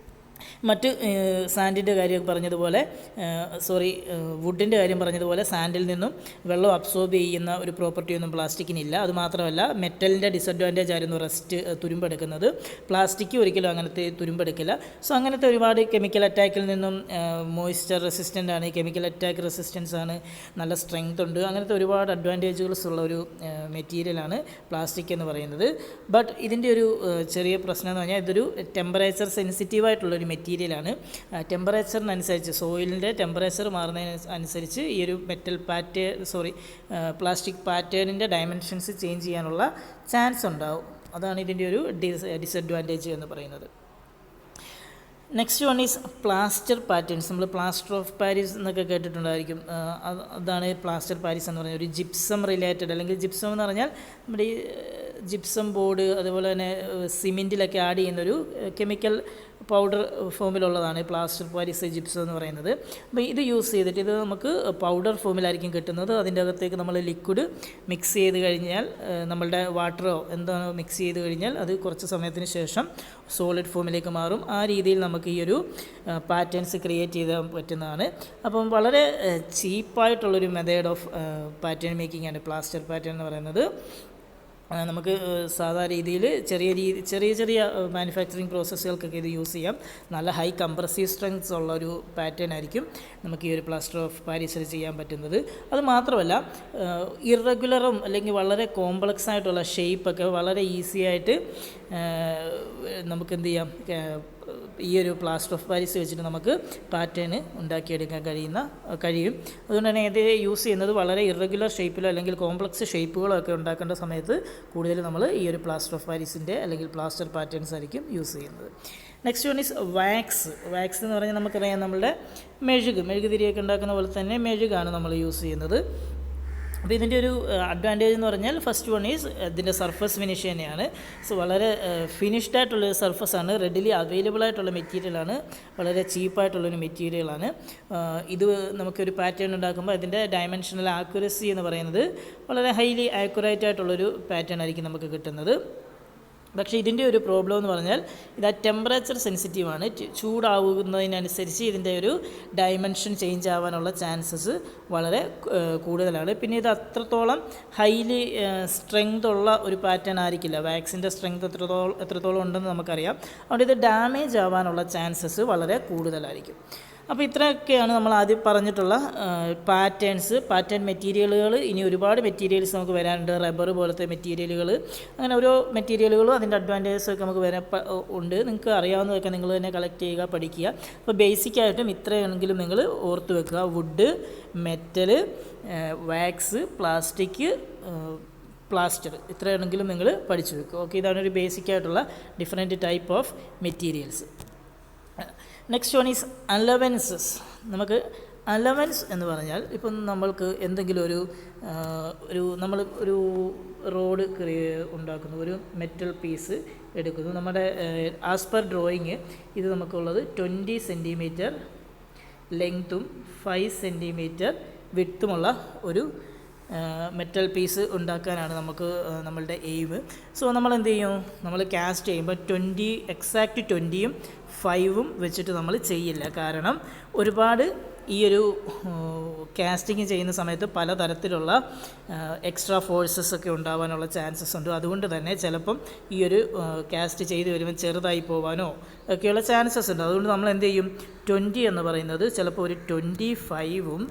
മറ്റ് സാൻഡിൻ്റെ കാര്യം പറഞ്ഞതുപോലെ വുഡിൻ്റെ കാര്യം പറഞ്ഞതുപോലെ സാൻഡിൽ നിന്നും വെള്ളം അബ്സോർബ് ചെയ്യുന്ന ഒരു പ്രോപ്പർട്ടിയൊന്നും പ്ലാസ്റ്റിക്കിനില്ല. അതുമാത്രമല്ല മെറ്റലിൻ്റെ ഡിസഡ്വാൻറ്റേജ് ആയിരുന്നു റസ്റ്റ്, തുരുമ്പെടുക്കുന്നത്. പ്ലാസ്റ്റിക് ഒരിക്കലും അങ്ങനത്തെ തുരുമ്പെടുക്കില്ല. സോ അങ്ങനത്തെ ഒരുപാട് കെമിക്കൽ അറ്റാക്കിൽ നിന്നും മോയ്സ്ചർ റെസിസ്റ്റൻ്റ് ആണ്, കെമിക്കൽ അറ്റാക്ക് റെസിസ്റ്റൻസ് ആണ്, നല്ല സ്ട്രെങ്ത് ഉണ്ട്. അങ്ങനത്തെ ഒരുപാട് അഡ്വാൻറ്റേജുകൾസ് ഉള്ള ഒരു മെറ്റീരിയലാണ് പ്ലാസ്റ്റിക് എന്ന് പറയുന്നത്. ബട്ട് ഇതിൻ്റെ ഒരു ചെറിയ പ്രശ്നം എന്ന് പറഞ്ഞാൽ ഇതൊരു ടെമ്പറേച്ചർ സെൻസിറ്റീവായിട്ടുള്ളൊരു മെറ്റീരിയലാണ്. ടെമ്പറേച്ചറിനനുസരിച്ച് സോയിലിൻ്റെ ടെമ്പറേച്ചർ മാറുന്നതിന് അനുസരിച്ച് ഈ ഒരു പ്ലാസ്റ്റിക് പാറ്റേണിൻ്റെ ഡയമെൻഷൻസ് ചേഞ്ച് ചെയ്യാനുള്ള ചാൻസ് ഉണ്ടാവും. അതാണ് ഇതിൻ്റെ ഒരു ഡിസഡ്വാൻറ്റേജ് എന്ന് പറയുന്നത്. Next one is plaster patterns. നമ്മൾ പ്ലാസ്റ്റർ ഓഫ് പാരീസ് എന്നൊക്കെ കേട്ടിട്ടുണ്ടായിരിക്കും. അതാണ് പ്ലാസ്റ്റർ പാരീസ് എന്ന് പറയുന്നത്. ഒരു ജിപ്സം റിലേറ്റഡ്, അല്ലെങ്കിൽ ജിപ്സം എന്ന് പറഞ്ഞാൽ നമ്മുടെ ഈ ജിപ്സം ബോർഡ്, അതുപോലെ തന്നെ സിമെൻറ്റിലൊക്കെ ആഡ് ചെയ്യുന്നൊരു കെമിക്കൽ പൗഡർ ഫോമിലുള്ളതാണ് പ്ലാസ്റ്റർ പാരീസ് ജിപ്സം എന്ന് പറയുന്നത്. അപ്പോൾ ഇത് യൂസ് ചെയ്തിട്ട് ഇത് നമുക്ക് പൗഡർ ഫോമിലായിരിക്കും കിട്ടുന്നത്. അതിൻ്റെ അകത്തേക്ക് നമ്മൾ ലിക്വിഡ് മിക്സ് ചെയ്ത് കഴിഞ്ഞാൽ, നമ്മളുടെ വാട്ടറോ എന്താണോ മിക്സ് ചെയ്ത് കഴിഞ്ഞാൽ അത് കുറച്ച് സമയത്തിന് ശേഷം സോളിഡ് ഫോമിലേക്ക് മാറും. ആ രീതിയിൽ നമുക്ക് ഈ ഒരു പാറ്റേൺസ് ക്രിയേറ്റ് ചെയ്താൽ പറ്റുന്നതാണ്. അപ്പം വളരെ ചീപ്പായിട്ടുള്ളൊരു മെത്തേഡ് ഓഫ് പാറ്റേൺ മേക്കിംഗ് ആണ് പ്ലാസ്റ്റർ പാറ്റേൺ എന്ന് പറയുന്നത്. നമുക്ക് സാധാ രീതിയിൽ ചെറിയ മാനുഫാക്ചറിങ് പ്രോസസ്സുകൾക്കൊക്കെ ഇത് യൂസ് ചെയ്യാം. നല്ല ഹൈ കംപ്രസീവ് സ്ട്രെങ്ത്സ് ഉള്ളൊരു പാറ്റേൺ ആയിരിക്കും നമുക്ക് ഈ ഒരു പ്ലാസ്റ്റർ ഓഫ് പാരീസിൽ ചെയ്യാൻ പറ്റുന്നത്. അത് മാത്രമല്ല ഇറഗുലറും അല്ലെങ്കിൽ വളരെ കോംപ്ലക്സ് ആയിട്ടുള്ള ഷേപ്പൊക്കെ വളരെ ഈസി ആയിട്ട് നമുക്ക് എന്ത് ചെയ്യാം, ഈ ഒരു പ്ലാസ്റ്റർ ഓഫ് പാരീസ് വെച്ചിട്ട് നമുക്ക് പാറ്റേൺ ഉണ്ടാക്കിയെടുക്കാൻ കഴിയും. അതുകൊണ്ട് തന്നെ ഇത് യൂസ് ചെയ്യുന്നത് വളരെ ഇറഗുലർ ഷേപ്പിലോ അല്ലെങ്കിൽ കോംപ്ലക്സ് ഷേപ്പുകളോ ഒക്കെ ഉണ്ടാക്കേണ്ട സമയത്ത് കൂടുതൽ നമ്മൾ ഈ ഒരു പ്ലാസ്റ്റർ ഓഫ് പാരീസിൻ്റെ അല്ലെങ്കിൽ പ്ലാസ്റ്റർ പാറ്റേൺസ് ആയിരിക്കും യൂസ് ചെയ്യുന്നത്. Next one is wax. Wax എന്ന് പറഞ്ഞാൽ നമുക്കറിയാം നമ്മളുടെ മെഴുകുതിരിയൊക്കെ ഉണ്ടാക്കുന്ന പോലെ തന്നെ മെഴുകാണ് നമ്മൾ യൂസ് ചെയ്യുന്നത്. അപ്പോൾ ഇതിൻ്റെ ഒരു അഡ്വാൻറ്റേജ് എന്ന് പറഞ്ഞാൽ ഫസ്റ്റ് വൺ ഈസ് ഇതിൻ്റെ സർഫസ് ഫിനിഷ് തന്നെയാണ്. സോ വളരെ ഫിനിഷ്ഡ് ആയിട്ടുള്ള സർഫസാണ്, റെഡിലി അവൈലബിൾ ആയിട്ടുള്ള മെറ്റീരിയലാണ്, വളരെ ചീപ്പായിട്ടുള്ളൊരു മെറ്റീരിയലാണ്. ഇത് നമുക്കൊരു പാറ്റേൺ ഉണ്ടാക്കുമ്പോൾ അതിൻ്റെ ഡയമെൻഷണൽ ആക്യുറസി എന്ന് പറയുന്നത് വളരെ ഹൈലി ആക്യുറേറ്റ് ആയിട്ടുള്ളൊരു പാറ്റേൺ ആയിരിക്കും നമുക്ക് കിട്ടുന്നത്. പക്ഷേ ഇതിൻ്റെ ഒരു പ്രോബ്ലം എന്ന് പറഞ്ഞാൽ ഇത് ടെമ്പറേച്ചർ സെൻസിറ്റീവാണ്. ചൂടാവുന്നതിനനുസരിച്ച് ഇതിൻ്റെ ഒരു ഡയമെൻഷൻ ചേഞ്ച് ആവാനുള്ള ചാൻസസ് വളരെ കൂടുതലാണ്. പിന്നെ ഇത് അത്രത്തോളം ഹൈലി സ്ട്രെങ്ത് ഉള്ള ഒരു പാറ്റേൺ ആയിരിക്കില്ല. വാക്സിൻ്റെ സ്ട്രെങ്ത് എത്രത്തോളം ഉണ്ടെന്ന് നമുക്കറിയാം. അതുകൊണ്ട് ഇത് ഡാമേജ് ആവാനുള്ള ചാൻസസ് വളരെ കൂടുതലായിരിക്കും. അപ്പോൾ ഇത്രയൊക്കെയാണ് നമ്മൾ ആദ്യം പറഞ്ഞിട്ടുള്ള പാറ്റേൺ മെറ്റീരിയലുകൾ. ഇനി ഒരുപാട് മെറ്റീരിയൽസ് നമുക്ക് വരാനുണ്ട്. റബ്ബർ പോലത്തെ മെറ്റീരിയലുകൾ, അങ്ങനെ ഓരോ മെറ്റീരിയലുകളും അതിൻ്റെ അഡ്വാൻറ്റേജസൊക്കെ നമുക്ക് ഉണ്ട്. നിങ്ങൾക്ക് അറിയാവുന്നതൊക്കെ നിങ്ങൾ തന്നെ കളക്ട് ചെയ്യുക, പഠിക്കുക. അപ്പോൾ ബേസിക്കായിട്ടും ഇത്രയെങ്കിലും നിങ്ങൾ ഓർത്ത് വെക്കുക. Wood, metal, wax, plastic, plaster, ഇത്രയാണെങ്കിലും നിങ്ങൾ പഠിച്ചു വെക്കുക. ഓക്കെ, ഇതാണ് ഒരു ബേസിക്കായിട്ടുള്ള different type of materials. Next one is allowances. നമുക്ക് അലവൻസ് എന്ന് പറഞ്ഞാൽ ഇപ്പം നമ്മൾക്ക് എന്തെങ്കിലും നമ്മൾ ഒരു റോഡ് ഉണ്ടാക്കുന്നു, ഒരു മെറ്റൽ പീസ് എടുക്കുന്നു. നമ്മുടെ ആസ് പെർ ഡ്രോയിങ് ഇത് നമുക്കുള്ളത് 20 സെൻറ്റിമീറ്റർ ലെങ്ത്തും 5 സെൻറ്റിമീറ്റർ വിഡ്ത്തുമുള്ള ഒരു മെറ്റൽ പീസ് ഉണ്ടാക്കാനാണ് നമ്മളുടെ എയിം. സോ നമ്മൾ എന്ത് ചെയ്യും, നമ്മൾ കാസ്റ്റ് ചെയ്യുമ്പോൾ എക്സാക്റ്റ് 20യും 5ഉം വെച്ചിട്ട് നമ്മൾ ചെയ്യില്ല. കാരണം ഒരുപാട് ഈ ഒരു കാസ്റ്റിങ് ചെയ്യുന്ന സമയത്ത് പലതരത്തിലുള്ള എക്സ്ട്രാ ഫോഴ്സസ് ഒക്കെ ഉണ്ടാവാനുള്ള ചാൻസസ് ഉണ്ട്. അതുകൊണ്ട് തന്നെ ചിലപ്പം ഈ ഒരു കാസ്റ്റ് ചെയ്ത് വരുമ്പോൾ ചെറുതായി പോകാനോ ഒക്കെയുള്ള ചാൻസസ് ഉണ്ട്. അതുകൊണ്ട് നമ്മൾ എന്ത് ചെയ്യും, 20 എന്ന് പറയുന്നത് ചിലപ്പോൾ ഒരു 25ഉം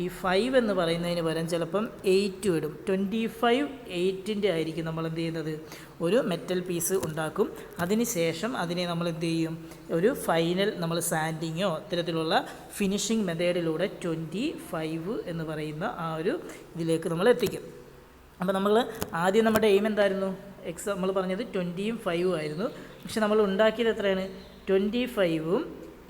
ഈ 5 എന്ന് പറയുന്നതിന് പകരം ചിലപ്പം 8 ഇടും. 25 8ൻ്റെ ആയിരിക്കും നമ്മൾ എന്ത് ചെയ്യുന്നത്, ഒരു മെറ്റൽ പീസ് ഉണ്ടാക്കും. അതിന് ശേഷം അതിനെ നമ്മൾ എന്ത് ചെയ്യും, ഒരു ഫൈനൽ നമ്മൾ സാൻഡിങ്ങോ ഇത്തരത്തിലുള്ള ഫിനിഷിംഗ് മെത്തേഡിലൂടെ 25 എന്ന് പറയുന്ന ആ ഒരു ഇതിലേക്ക് നമ്മൾ എത്തിക്കും. അപ്പോൾ നമ്മൾ ആദ്യം നമ്മുടെ എയിം എന്തായിരുന്നു, നമ്മൾ പറഞ്ഞത് 20യും 5ഉം ആയിരുന്നു. പക്ഷെ നമ്മൾ ഉണ്ടാക്കിയത് എത്രയാണ്, 25ഉം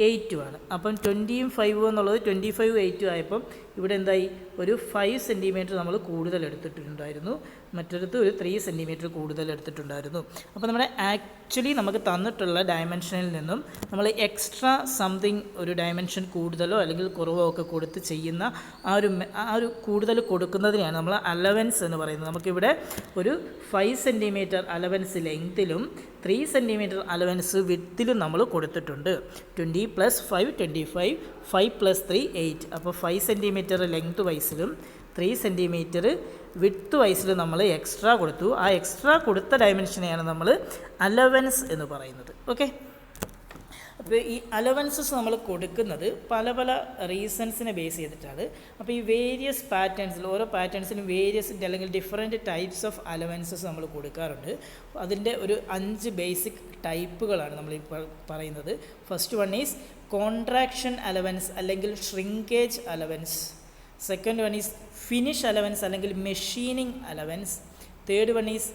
8ഉമാണ്. അപ്പം 20യും 5ഉം എന്നുള്ളത് 25ഉം 8ഉം ആയപ്പം ഇവിടെ എന്തായി, ഒരു 5 സെൻറ്റിമീറ്റർ നമ്മൾ കൂടുതൽ എടുത്തിട്ടുണ്ടായിരുന്നു, മറ്റൊരിടത്ത് ഒരു 3 സെൻറ്റിമീറ്റർ കൂടുതൽ എടുത്തിട്ടുണ്ടായിരുന്നു. അപ്പോൾ നമ്മുടെ ആക്ച്വലി നമുക്ക് തന്നിട്ടുള്ള ഡയമെൻഷനിൽ നിന്നും നമ്മൾ എക്സ്ട്രാ സംതിങ് ഒരു ഡയമെൻഷൻ കൂടുതലോ അല്ലെങ്കിൽ കുറവോ ഒക്കെ കൊടുത്ത് ചെയ്യുന്ന ആ ഒരു കൂടുതൽ കൊടുക്കുന്നതിനെയാണ് നമ്മൾ അലവൻസ് എന്ന് പറയുന്നത്. നമുക്കിവിടെ ഒരു 5 സെൻറ്റിമീറ്റർ അലവൻസ് ലെങ്ത്തിലും 3 സെൻറ്റിമീറ്റർ അലവൻസ് വിഡ്ത്തിലും നമ്മൾ കൊടുത്തിട്ടുണ്ട്. 20 + 5 25, 5 + 3 8. അപ്പോൾ 5 സെൻറ്റിമീറ്റർ ലെങ്ത് വൈസിലും 3 സെൻറ്റിമീറ്റർ വിഡ്ത്ത് വൈസിലും നമ്മൾ എക്സ്ട്രാ കൊടുത്തു. ആ എക്സ്ട്രാ കൊടുത്ത ഡയമെൻഷനെയാണ് നമ്മൾ അലവൻസ് എന്ന് പറയുന്നത്. ഓക്കെ, അപ്പോൾ ഈ അലവൻസസ് നമ്മൾ കൊടുക്കുന്നത് പല പല റീസൺസിനെ ബേസ് ചെയ്തിട്ടാണ്. അപ്പോൾ ഈ വേരിയസ് പാറ്റേൺസിൽ ഓരോ പാറ്റേൺസിനും വേരിയസ് അല്ലെങ്കിൽ ഡിഫറെൻറ്റ് ടൈപ്സ് ഓഫ് അലവൻസസ് നമ്മൾ കൊടുക്കാറുണ്ട്. അതിൻ്റെ ഒരു 5 ബേസിക് ടൈപ്പുകളാണ് നമ്മളിപ്പോൾ പറയുന്നത്. First one is contraction allowance അല്ലെങ്കിൽ shrinkage allowance. Second one is finish allowance അല്ലെങ്കിൽ machining allowance. Third one is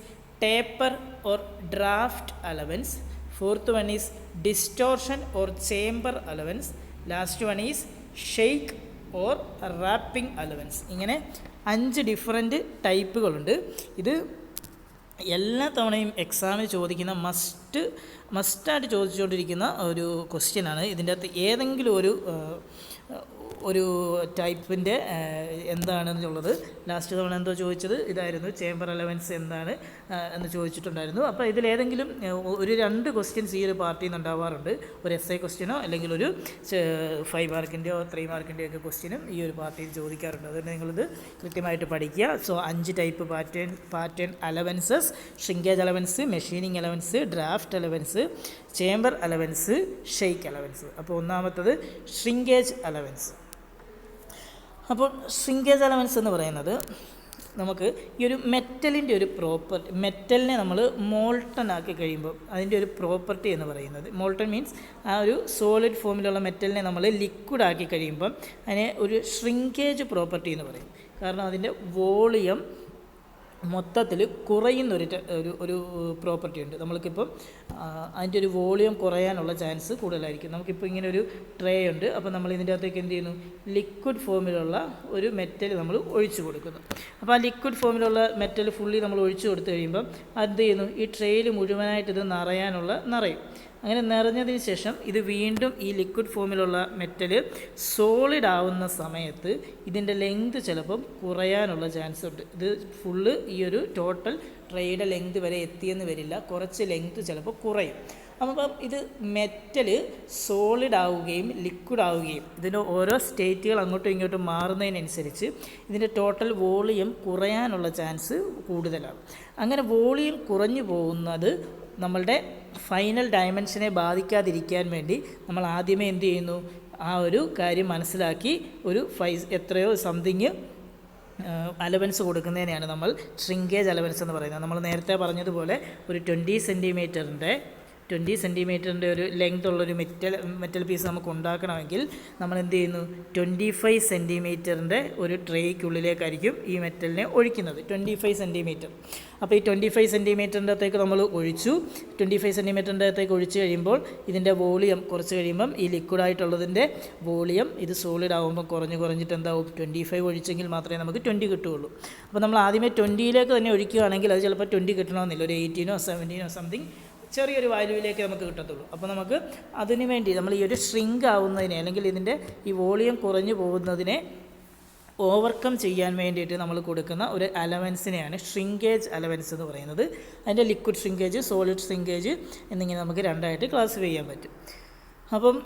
taper or draft allowance. Fourth one is distortion or chamber allowance. Last one is shake or rapping allowance. ഇങ്ങനെ 5 different ടൈപ്പുകളുണ്ട്. ഇത് എല്ലാ തവണയും എക്സാമിന് ചോദിക്കുന്ന മസ്റ്റായിട്ട് ചോദിച്ചുകൊണ്ടിരിക്കുന്ന ഒരു ക്വസ്റ്റ്യനാണ്. ഇതിൻ്റെ അകത്ത് ഏതെങ്കിലും ഒരു ടൈപ്പിൻ്റെ എന്താണെന്നുള്ളത് ലാസ്റ്റ് തവണ എന്തോ ചോദിച്ചത് ഇതായിരുന്നു, ചേംബർ അലവൻസ് എന്താണ് എന്ന് ചോദിച്ചിട്ടുണ്ടായിരുന്നു. അപ്പോൾ ഇതിലേതെങ്കിലും ഒരു 2 ക്വസ്റ്റ്യൻസ് ഈ ഒരു പാർട്ടിയിൽ നിന്ന് ഉണ്ടാവാറുണ്ട്. ഒരു എസ്ഐ ക്വസ്റ്റ്യനോ അല്ലെങ്കിൽ ഒരു 5 മാർക്കിൻ്റെയോ 3 മാർക്കിൻ്റെയോ ഒക്കെ ക്വസ്റ്റ്യനും ഈ ഒരു പാർട്ടിയിൽ ചോദിക്കാറുണ്ട്. അതുകൊണ്ട് നിങ്ങളിത് കൃത്യമായിട്ട് പഠിക്കുക. So 5 type pattern allowances: shrinkage allowance, machining allowance, draft allowance, chamber allowance, shake allowance. അപ്പോൾ ഒന്നാമത്തത് ഷ്രിങ്കേജ് അലവൻസ്. അപ്പോൾ ഷ്രിങ്കേജ് അലവൻസ് എന്ന് പറയുന്നത് നമുക്ക് ഈ ഒരു മെറ്റലിൻ്റെ ഒരു മെറ്റലിനെ നമ്മൾ മോൾട്ടൺ ആക്കി കഴിയുമ്പോൾ അതിൻ്റെ ഒരു പ്രോപ്പർട്ടി എന്ന് പറയുന്നത്, മോൾട്ടൺ മീൻസ് ആ ഒരു സോളിഡ് ഫോമിലുള്ള മെറ്റലിനെ നമ്മൾ ലിക്വിഡ് ആക്കി കഴിയുമ്പം അതിനെ ഒരു ഷ്രിങ്കേജ് പ്രോപ്പർട്ടി എന്ന് പറയും. കാരണം അതിൻ്റെ വോളിയം മൊത്തത്തിൽ കുറയുന്നൊരു പ്രോപ്പർട്ടി ഉണ്ട്. നമ്മൾക്കിപ്പം അതിൻ്റെ ഒരു വോളിയം കുറയാനുള്ള ചാൻസ് കൂടുതലായിരിക്കും. നമുക്കിപ്പോൾ ഇങ്ങനെ ഒരു ട്രേ ഉണ്ട്. അപ്പോൾ നമ്മൾ ഇതിൻ്റെ അകത്തേക്ക് എന്ത് ചെയ്യുന്നു, ലിക്വിഡ് ഫോമിലുള്ള ഒരു മെറ്റൽ നമ്മൾ ഒഴിച്ചു കൊടുക്കുന്നു. അപ്പോൾ ആ ലിക്വിഡ് ഫോമിലുള്ള മെറ്റൽ ഫുള്ളി നമ്മൾ ഒഴിച്ചു കൊടുത്തു കഴിയുമ്പം എന്ത് ചെയ്യുന്നു, ഈ ട്രേയിൽ മുഴുവനായിട്ട് ഇത് നിറയും. അങ്ങനെ നിറഞ്ഞതിന് ശേഷം ഇത് വീണ്ടും ഈ ലിക്വിഡ് ഫോമിലുള്ള മെറ്റൽ സോളിഡ് ആവുന്ന സമയത്ത് ഇതിൻ്റെ ലെങ്ത് ചിലപ്പം കുറയാനുള്ള ചാൻസ് ഉണ്ട്. ഇത് ഫുള്ള് ഈ ഒരു ടോട്ടൽ ട്രേയുടെ ലെങ്ത് വരെ എത്തിയെന്ന് വരില്ല, കുറച്ച് ലെങ്ത് ചിലപ്പോൾ കുറയും. അപ്പം ഇത് മെറ്റൽ സോളിഡ് ആവുകയും ലിക്വിഡ് ആവുകയും ഇതിൻ്റെ ഓരോ സ്റ്റേറ്റുകൾ അങ്ങോട്ടും ഇങ്ങോട്ടും മാറുന്നതിനനുസരിച്ച് ഇതിൻ്റെ ടോട്ടൽ വോളിയം കുറയാനുള്ള ചാൻസ് കൂടുതലാണ്. അങ്ങനെ വോളിയം കുറഞ്ഞു പോകുന്നത് നമ്മളുടെ ഫൈനൽ ഡയമെൻഷനെ ബാധിക്കാതിരിക്കാൻ വേണ്ടി നമ്മൾ ആദ്യമേ എന്ത് ചെയ്യുന്നു, ആ ഒരു കാര്യം മനസ്സിലാക്കി ഒരു എത്രയോ സംതിങ് അലവൻസ് കൊടുക്കുന്നതിനെയാണ് നമ്മൾ ഷ്രിങ്കേജ് അലവൻസ് എന്ന് പറയുന്നത്. നമ്മൾ നേരത്തെ പറഞ്ഞതുപോലെ ഒരു 20 സെൻറ്റിമീറ്ററിൻ്റെ ഒരു ലെങ്ത് ഉള്ളൊരു മെറ്റൽ പീസ് നമുക്ക് ഉണ്ടാക്കണമെങ്കിൽ നമ്മൾ എന്ത് ചെയ്യുന്നു, 25 സെൻറ്റിമീറ്ററിൻ്റെ ഒരു ട്രേയ്ക്കുള്ളിലേക്കായിരിക്കും ഈ മെറ്റലിനെ ഒഴിക്കുന്നത്. 25 സെൻറ്റിമീറ്റർ. അപ്പോൾ ഈ 25 സെൻറ്റിമീറ്ററിൻ്റെ അകത്തേക്ക് നമ്മൾ ഒഴിച്ചു. 25 സെൻറ്റിമീറ്ററിൻ്റെ അകത്തേക്ക് ഒഴിച്ച് കഴിയുമ്പോൾ ഇതിൻ്റെ വോളിയം കുറച്ച് കഴിയുമ്പം ഈ ലിക്വിഡായിട്ടുള്ളതിൻ്റെ വോളിയം ഇത് സോളിഡ് ആകുമ്പോൾ കുറഞ്ഞിട്ട് എന്താവും, 25 ഒഴിച്ചെങ്കിൽ മാത്രമേ നമുക്ക് 20 കിട്ടുകയുള്ളൂ. അപ്പോൾ നമ്മൾ ആദ്യമേ 20ലേക്ക് തന്നെ ഒഴിക്കുകയാണെങ്കിൽ അത് ചിലപ്പോൾ 20 കിട്ടണമെന്നില്ല, ഒരു 18 17 സംതിങ് ചെറിയൊരു വാല്യൂവിലേക്ക് നമുക്ക് കിട്ടത്തുള്ളൂ. അപ്പോൾ നമുക്ക് അതിന് വേണ്ടി നമ്മൾ ഈ ഒരു ഷ്രിങ്ക് ആവുന്നതിനെ അല്ലെങ്കിൽ ഇതിൻ്റെ ഈ വോളിയം കുറഞ്ഞു പോകുന്നതിനെ ഓവർകം ചെയ്യാൻ വേണ്ടിയിട്ട് നമ്മൾ കൊടുക്കുന്ന ഒരു അലവൻസിനെയാണ് ഷ്രിങ്കേജ് അലവൻസ് എന്ന് പറയുന്നത്. അതിൻ്റെ ലിക്വിഡ് ഷ്രിങ്കേജ്, സോളിഡ് ഷ്രിങ്കേജ് എന്നിങ്ങനെ നമുക്ക് രണ്ടായിട്ട് ക്ലാസിഫൈ ചെയ്യാൻ പറ്റും. അപ്പം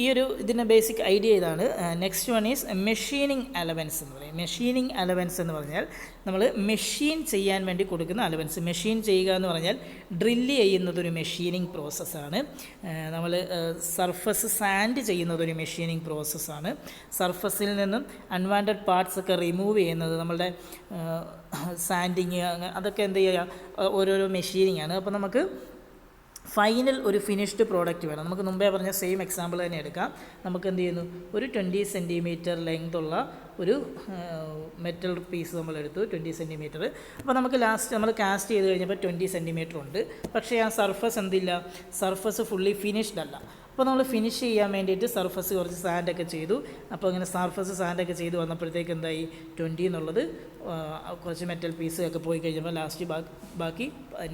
ഈ ഒരു ഇതിൻ്റെ ബേസിക് ഐഡിയ ഇതാണ്. Next one is machining allowance എന്ന് പറയും. മെഷീനിങ് അലവൻസ് എന്ന് പറഞ്ഞാൽ നമ്മൾ മെഷീൻ ചെയ്യാൻ വേണ്ടി കൊടുക്കുന്ന അലവൻസ്. മെഷീൻ ചെയ്യുക എന്ന് പറഞ്ഞാൽ ഡ്രില്ല് ചെയ്യുന്നതൊരു മെഷീനിങ് പ്രോസസ്സാണ്. നമ്മൾ സർഫസ് സാൻഡ് ചെയ്യുന്നതൊരു മെഷീനിങ് പ്രോസസ്സാണ്. സർഫസിൽ നിന്നും അൺവാണ്ടഡ് പാർട്സ് ഒക്കെ റിമൂവ് ചെയ്യുന്നത് നമ്മളുടെ സാൻഡിങ് അതൊക്കെ എന്ത് ചെയ്യുക, ഓരോരോ മെഷീനിങ് ആണ്. അപ്പോൾ നമുക്ക് ഫൈനൽ ഒരു ഫിനിഷ്ഡ് പ്രോഡക്റ്റ് വേണം. നമുക്ക് മുമ്പേ പറഞ്ഞ സെയിം എക്സാമ്പിൾ തന്നെ എടുക്കാം. നമുക്ക് എന്ത് ചെയ്യുന്നു, ഒരു 20 സെൻറ്റിമീറ്റർ ലെങ്ത് ഉള്ള ഒരു മെറ്റൽ പീസ് നമ്മളെടുത്തു, 20 സെൻറ്റിമീറ്റർ. അപ്പോൾ നമുക്ക് ലാസ്റ്റ് നമ്മൾ കാസ്റ്റ് ചെയ്ത് കഴിഞ്ഞപ്പോൾ 20 സെൻറ്റിമീറ്റർ ഉണ്ട്. പക്ഷേ ആ സർഫസ് എന്തില്ല, സർഫസ് ഫുള്ളി ഫിനിഷ്ഡ് അല്ല. അപ്പോൾ നമ്മൾ ഫിനിഷ് ചെയ്യാൻ വേണ്ടിയിട്ട് സർഫസ് കുറച്ച് സാൻഡൊക്കെ ചെയ്തു. അപ്പോൾ അങ്ങനെ സർഫസ് സാൻഡൊക്കെ ചെയ്ത് വന്നപ്പോഴത്തേക്ക് എന്തായി, 20 എന്നുള്ളത് കുറച്ച് മെറ്റൽ പീസൊക്കെ പോയി കഴിഞ്ഞപ്പോൾ ലാസ്റ്റ് ബാക്കി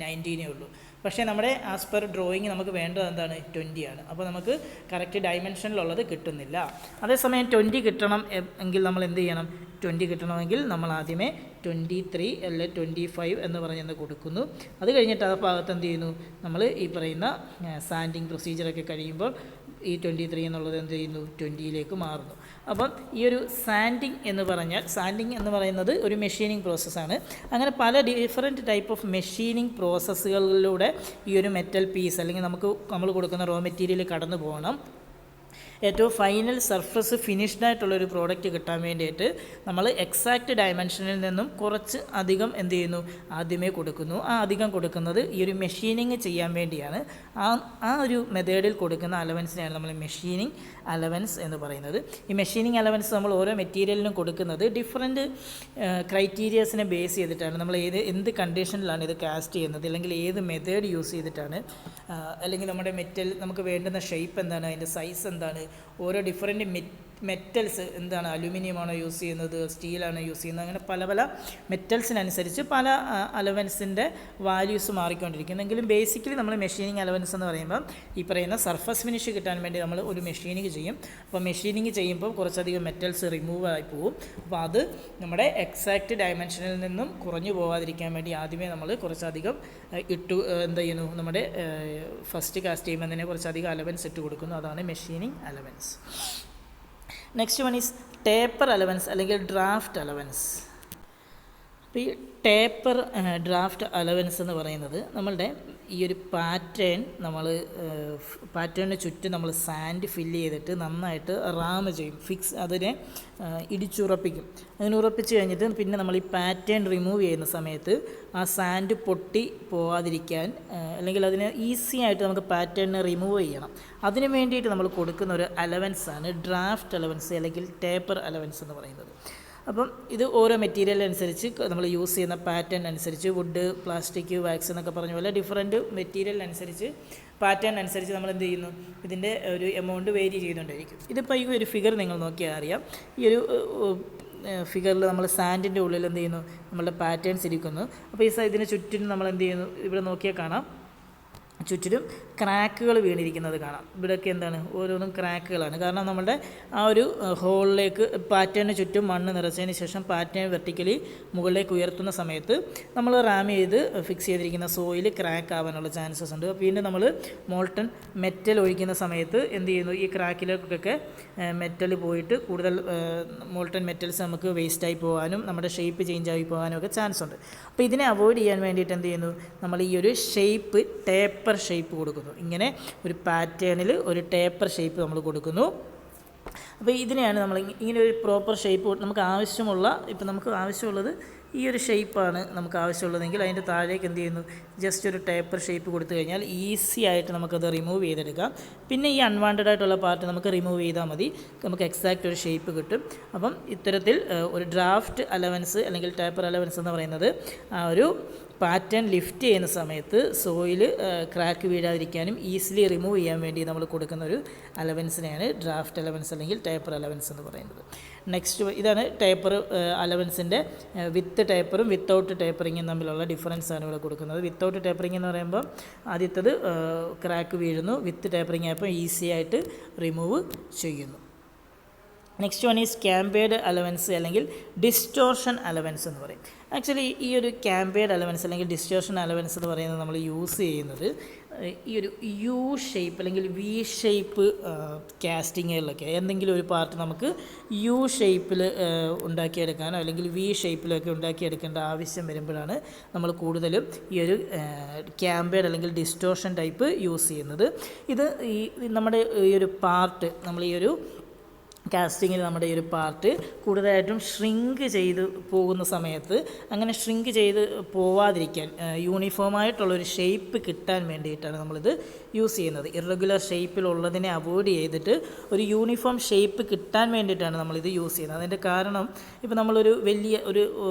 19 ഉള്ളൂ. പക്ഷേ നമ്മുടെ ആസ് പെർ ഡ്രോയിങ് നമുക്ക് വേണ്ടത് എന്താണ്, 20 ആണ്. അപ്പോൾ നമുക്ക് കറക്റ്റ് ഡയമെൻഷനിലുള്ളത് കിട്ടുന്നില്ല. അതേസമയം 20 കിട്ടണം എങ്കിൽ നമ്മൾ എന്ത് ചെയ്യണം, 20 കിട്ടണമെങ്കിൽ നമ്മൾ ആദ്യമേ 23 അല്ലെങ്കിൽ 25 എന്ന് പറഞ്ഞ് കൊടുക്കുന്നു. അത് കഴിഞ്ഞിട്ട് ആ ഭാഗത്ത് എന്ത് ചെയ്യുന്നു, നമ്മൾ ഈ പറയുന്ന സാൻഡിങ് പ്രൊസീജിയറൊക്കെ കഴിയുമ്പോൾ ഈ 23 എന്നുള്ളത് എന്ത് ചെയ്യുന്നു, 20ലേക്ക് മാറുന്നു. അപ്പം ഈ ഒരു സാൻഡിങ് എന്ന് പറയുന്നത് ഒരു മെഷീനിങ് പ്രോസസ്സാണ്. അങ്ങനെ ഡിഫറെൻറ്റ് ടൈപ്പ് ഓഫ് മെഷീനിങ് പ്രോസസ്സുകളിലൂടെ ഈ ഒരു മെറ്റൽ പീസ് അല്ലെങ്കിൽ നമ്മൾ കൊടുക്കുന്ന റോ മെറ്റീരിയൽ കടന്നു പോകണം. ഏറ്റവും ഫൈനൽ സർഫസ് ഫിനിഷ്ഡ് ആയിട്ടുള്ളൊരു പ്രോഡക്റ്റ് കിട്ടാൻ വേണ്ടിയിട്ട് നമ്മൾ എക്സാക്റ്റ് ഡയമെൻഷനിൽ നിന്നും കുറച്ച് അധികം എന്ത് ചെയ്യുന്നു, ആദ്യമേ കൊടുക്കുന്നു. ആ അധികം കൊടുക്കുന്നത് ഈ ഒരു മെഷീനിങ് ചെയ്യാൻ വേണ്ടിയാണ്. ആ ഒരു മെത്തേഡിൽ കൊടുക്കുന്ന അലവൻസിനെയാണ് നമ്മൾ മെഷീനിങ് അലവൻസ് എന്ന് പറയുന്നത്. ഈ മെഷീനിങ് അലവൻസ് നമ്മൾ ഓരോ മെറ്റീരിയലിനും കൊടുക്കുന്നത് ഡിഫറെൻറ്റ് ക്രൈറ്റീരിയസിനെ ബേസ് ചെയ്തിട്ടാണ്. നമ്മൾ എന്ത് കണ്ടീഷനിലാണ് ഇത് കാസ്റ്റ് ചെയ്യുന്നത്, അല്ലെങ്കിൽ ഏത് മെത്തേഡ് യൂസ് ചെയ്തിട്ടാണ്, അല്ലെങ്കിൽ നമ്മുടെ മെറ്റൽ നമുക്ക് വേണ്ടുന്ന ഷേപ്പ് എന്താണ്, അതിൻ്റെ സൈസ് എന്താണ്, ഓരോ ഡിഫറെൻറ്റ് മെറ്റൽസ് എന്താണ്, അലുമിനിയമാണോ യൂസ് ചെയ്യുന്നത്, സ്റ്റീലാണോ യൂസ് ചെയ്യുന്നത്, അങ്ങനെ പല മെറ്റൽസിനനുസരിച്ച് പല അലവൻസിൻ്റെ വാല്യൂസ് മാറിക്കൊണ്ടിരിക്കുന്നു. എങ്കിലും ബേസിക്കലി നമ്മൾ മെഷീനിങ് അലവൻസ് എന്ന് പറയുമ്പോൾ ഈ പറയുന്ന സർഫസ് ഫിനിഷ് കിട്ടാൻ വേണ്ടി നമ്മൾ ഒരു മെഷീനിങ് ചെയ്യും. അപ്പോൾ മെഷീനിങ് ചെയ്യുമ്പോൾ കുറച്ചധികം മെറ്റൽസ് റിമൂവ് ആയി പോകും. അപ്പോൾ അത് നമ്മുടെ എക്സാക്റ്റ് ഡയമെൻഷനിൽ നിന്നും കുറഞ്ഞു പോകാതിരിക്കാൻ വേണ്ടി ആദ്യമേ നമ്മൾ കുറച്ചധികം എന്ത് ചെയ്യുന്നു, നമ്മുടെ ഫസ്റ്റ് കാസ്റ്റ് ചെയ്യുമ്പോൾ തന്നെ കുറച്ചധികം അലവൻസ് ഇട്ട് കൊടുക്കുന്നു. അതാണ് machining allowance. Next one is taper allowance അല്ലെങ്കിൽ ഡ്രാഫ്റ്റ് അലവൻസ്. അപ്പോൾ ഈ ടേപ്പർ ഡ്രാഫ്റ്റ് അലവൻസ് എന്ന് പറയുന്നത് നമ്മളുടെ ഈ ഒരു പാറ്റേണിന് ചുറ്റും നമ്മൾ സാൻഡ് ഫില്ല് ചെയ്തിട്ട് നന്നായിട്ട് റാം ചെയ്യും, അതിനെ ഇടിച്ചുറപ്പിക്കും. അങ്ങനെ ഉറപ്പിച്ച് കഴിഞ്ഞിട്ട് പിന്നെ നമ്മൾ ഈ പാറ്റേൺ റിമൂവ് ചെയ്യുന്ന സമയത്ത് ആ സാൻഡ് പൊട്ടി പോകാതിരിക്കാൻ അല്ലെങ്കിൽ അതിനെ ഈസി ആയിട്ട് നമുക്ക് പാറ്റേണിനെ റിമൂവ് ചെയ്യണം. അതിന് വേണ്ടിയിട്ട് നമ്മൾ കൊടുക്കുന്ന ഒരു അലവൻസാണ് ഡ്രാഫ്റ്റ് അലവൻസ് അല്ലെങ്കിൽ ടേപ്പർ അലവൻസ് എന്ന് പറയുന്നത്. അപ്പം ഇത് ഓരോ മെറ്റീരിയലിനനുസരിച്ച് നമ്മൾ യൂസ് ചെയ്യുന്ന പാറ്റേൺ അനുസരിച്ച്, വുഡ്, പ്ലാസ്റ്റിക്, വാക്സ് എന്നൊക്കെ പറഞ്ഞ പോലെ ഡിഫറൻറ്റ് മെറ്റീരിയലിനനുസരിച്ച് പാറ്റേൺ അനുസരിച്ച് നമ്മൾ എന്ത് ചെയ്യുന്നു, ഇതിൻ്റെ ഒരു എമൗണ്ട് വേരി ചെയ്തുകൊണ്ടിരിക്കും. ഇതിപ്പോൾ ഈ ഒരു ഫിഗർ നിങ്ങൾ നോക്കിയാൽ അറിയാം. ഈ ഒരു ഫിഗറിൽ നമ്മൾ സാൻഡിൻ്റെ ഉള്ളിൽ എന്ത് ചെയ്യുന്നു, നമ്മളുടെ പാറ്റേൺസ് ഇരിക്കുന്നു. അപ്പോൾ ഈ ഇതിന് ചുറ്റിനും നമ്മൾ എന്ത് ചെയ്യുന്നു, ഇവിടെ നോക്കിയാൽ കാണാം ചുറ്റിലും ക്രാക്കുകൾ വീണിരിക്കുന്നത് കാണാം. ഇവിടെയൊക്കെ എന്താണ്, ഓരോന്നും ക്രാക്കുകളാണ്. കാരണം നമ്മളുടെ ആ ഒരു ഹോളിലേക്ക് പാറ്റേണിന് ചുറ്റും മണ്ണ് നിറച്ചതിന് ശേഷം പാറ്റേൺ വെർട്ടിക്കലി മുകളിലേക്ക് ഉയർത്തുന്ന സമയത്ത് നമ്മൾ റാം ചെയ്ത് ഫിക്സ് ചെയ്തിരിക്കുന്ന സോയിൽ ക്രാക്ക് ആവാനുള്ള ചാൻസസ് ഉണ്ട്. വീണ്ടും നമ്മൾ മോൾട്ടൺ മെറ്റൽ ഒഴിക്കുന്ന സമയത്ത് എന്ത് ചെയ്യുന്നു, ഈ ക്രാക്കിലേക്കൊക്കെ മെറ്റൽ പോയിട്ട് കൂടുതൽ മോൾട്ടൺ മെറ്റൽസ് നമുക്ക് വേസ്റ്റായി പോകാനും നമ്മുടെ ഷേപ്പ് ചേഞ്ച് ആയി പോകാനും ഒക്കെ ചാൻസ് ഉണ്ട്. അപ്പോൾ ഇതിനെ അവോയ്ഡ് ചെയ്യാൻ വേണ്ടിയിട്ട് എന്ത് ചെയ്യുന്നു, നമ്മൾ ഈ ഒരു ഷേപ്പ് ടേപ്പർ ടേപ്പർ ഷേപ്പ് കൊടുക്കുന്നു. ഇങ്ങനെ ഒരു പാറ്റേണിൽ ഒരു ടേപ്പർ ഷേപ്പ് നമ്മൾ കൊടുക്കുന്നു. അപ്പോൾ ഇതിനെയാണ് നമ്മൾ ഇങ്ങനെ ഒരു പ്രോപ്പർ ഷേപ്പ് നമുക്ക് ആവശ്യമുള്ള, ഇപ്പം നമുക്ക് ആവശ്യമുള്ളത് ഈ ഒരു ഷേപ്പാണ് നമുക്ക് ആവശ്യമുള്ളതെങ്കിൽ അതിൻ്റെ താഴേക്ക് എന്ത് ചെയ്യുന്നു, ജസ്റ്റ് ഒരു ടേപ്പർ ഷേപ്പ് കൊടുത്തു കഴിഞ്ഞാൽ ഈസി ആയിട്ട് നമുക്കത് റിമൂവ് ചെയ്തെടുക്കാം. പിന്നെ ഈ അൺവാണ്ടഡ് ആയിട്ടുള്ള പാർട്ട് നമുക്ക് റിമൂവ് ചെയ്താൽ മതി, നമുക്ക് എക്സാക്റ്റ് ഒരു ഷേപ്പ് കിട്ടും. അപ്പം ഇത്തരത്തിൽ ഒരു ഡ്രാഫ്റ്റ് അലവൻസ് അല്ലെങ്കിൽ ടേപ്പർ അലവൻസ് എന്ന് പറയുന്നത് ആ ഒരു പാറ്റേൺ ലിഫ്റ്റ് ചെയ്യുന്ന സമയത്ത് സോയിൽ ക്രാക്ക് വീഴാതിരിക്കാനും ഈസിലി റിമൂവ് ചെയ്യാൻ വേണ്ടി നമ്മൾ കൊടുക്കുന്ന ഒരു അലവൻസിനെയാണ് ഡ്രാഫ്റ്റ് അലവൻസ് അല്ലെങ്കിൽ ടേപ്പർ അലവൻസ് എന്ന് പറയുന്നത്. നെക്സ്റ്റ് ഇതാണ് ടേപ്പർ അലവൻസിൻ്റെ വിത്ത് ടേപ്പറും വിത്തൗട്ട് ടേപ്പറിങ്ങും തമ്മിലുള്ള ഡിഫറൻസാണ് ഇവിടെ കൊടുക്കുന്നത്. വിത്തൗട്ട് ടേപ്പറിംഗ് എന്ന് പറയുമ്പോൾ ആദ്യത്തത് ക്രാക്ക് വീഴുന്നു, വിത്ത് ടേപ്പറിംഗ് ആയപ്പോൾ ഈസി ആയിട്ട് റിമൂവ് ചെയ്യുന്നു. നെക്സ്റ്റ് വൺ ഈസ് ക്യാമ്പേഡ് അലവൻസ് അല്ലെങ്കിൽ ഡിസ്റ്റോർഷൻ അലവൻസ് എന്ന് പറയും. ആക്ച്വലി ഈ ഒരു ക്യാമ്പേഡ് അലവൻസ് അല്ലെങ്കിൽ ഡിസ്റ്റോർഷൻ അലവൻസ് എന്ന് പറയുന്നത് നമ്മൾ യൂസ് ചെയ്യുന്നത് ഈ ഒരു യു ഷേപ്പ് അല്ലെങ്കിൽ വി ഷേപ്പ് കാസ്റ്റിങ്ങുകളിലൊക്കെ എന്തെങ്കിലും ഒരു പാർട്ട് നമുക്ക് യു ഷേപ്പിൽ ഉണ്ടാക്കിയെടുക്കാനോ അല്ലെങ്കിൽ വി ഷേപ്പിലൊക്കെ ഉണ്ടാക്കിയെടുക്കേണ്ട ആവശ്യം വരുമ്പോഴാണ് നമ്മൾ കൂടുതലും ഈ ഒരു ക്യാമ്പേഡ് അല്ലെങ്കിൽ ഡിസ്റ്റോർഷൻ ടൈപ്പ് യൂസ് ചെയ്യുന്നത്. ഇത് നമ്മുടെ ഈ ഒരു പാർട്ട് നമ്മൾ ഈ ഒരു കാസ്റ്റിങ്ങിൽ നമ്മുടെ ഈ ഒരു പാർട്ട് കൂടുതലായിട്ടും ഷ്രിങ്ക് ചെയ്ത് പോകുന്ന സമയത്ത് അങ്ങനെ ഷ്രിങ്ക് ചെയ്ത് പോവാതിരിക്കാൻ യൂണിഫോമായിട്ടുള്ളൊരു ഷേപ്പ് കിട്ടാൻ വേണ്ടിയിട്ടാണ് നമ്മളിത് യൂസ് ചെയ്യുന്നത്. ഇറഗുലർ ഷേപ്പിലുള്ളതിനെ അവോയ്ഡ് ചെയ്തിട്ട് ഒരു യൂണിഫോം ഷേപ്പ് കിട്ടാൻ വേണ്ടിയിട്ടാണ് നമ്മളിത് യൂസ് ചെയ്യുന്നത്. അതിൻ്റെ കാരണം ഇപ്പോൾ നമ്മളൊരു വലിയ ഒരു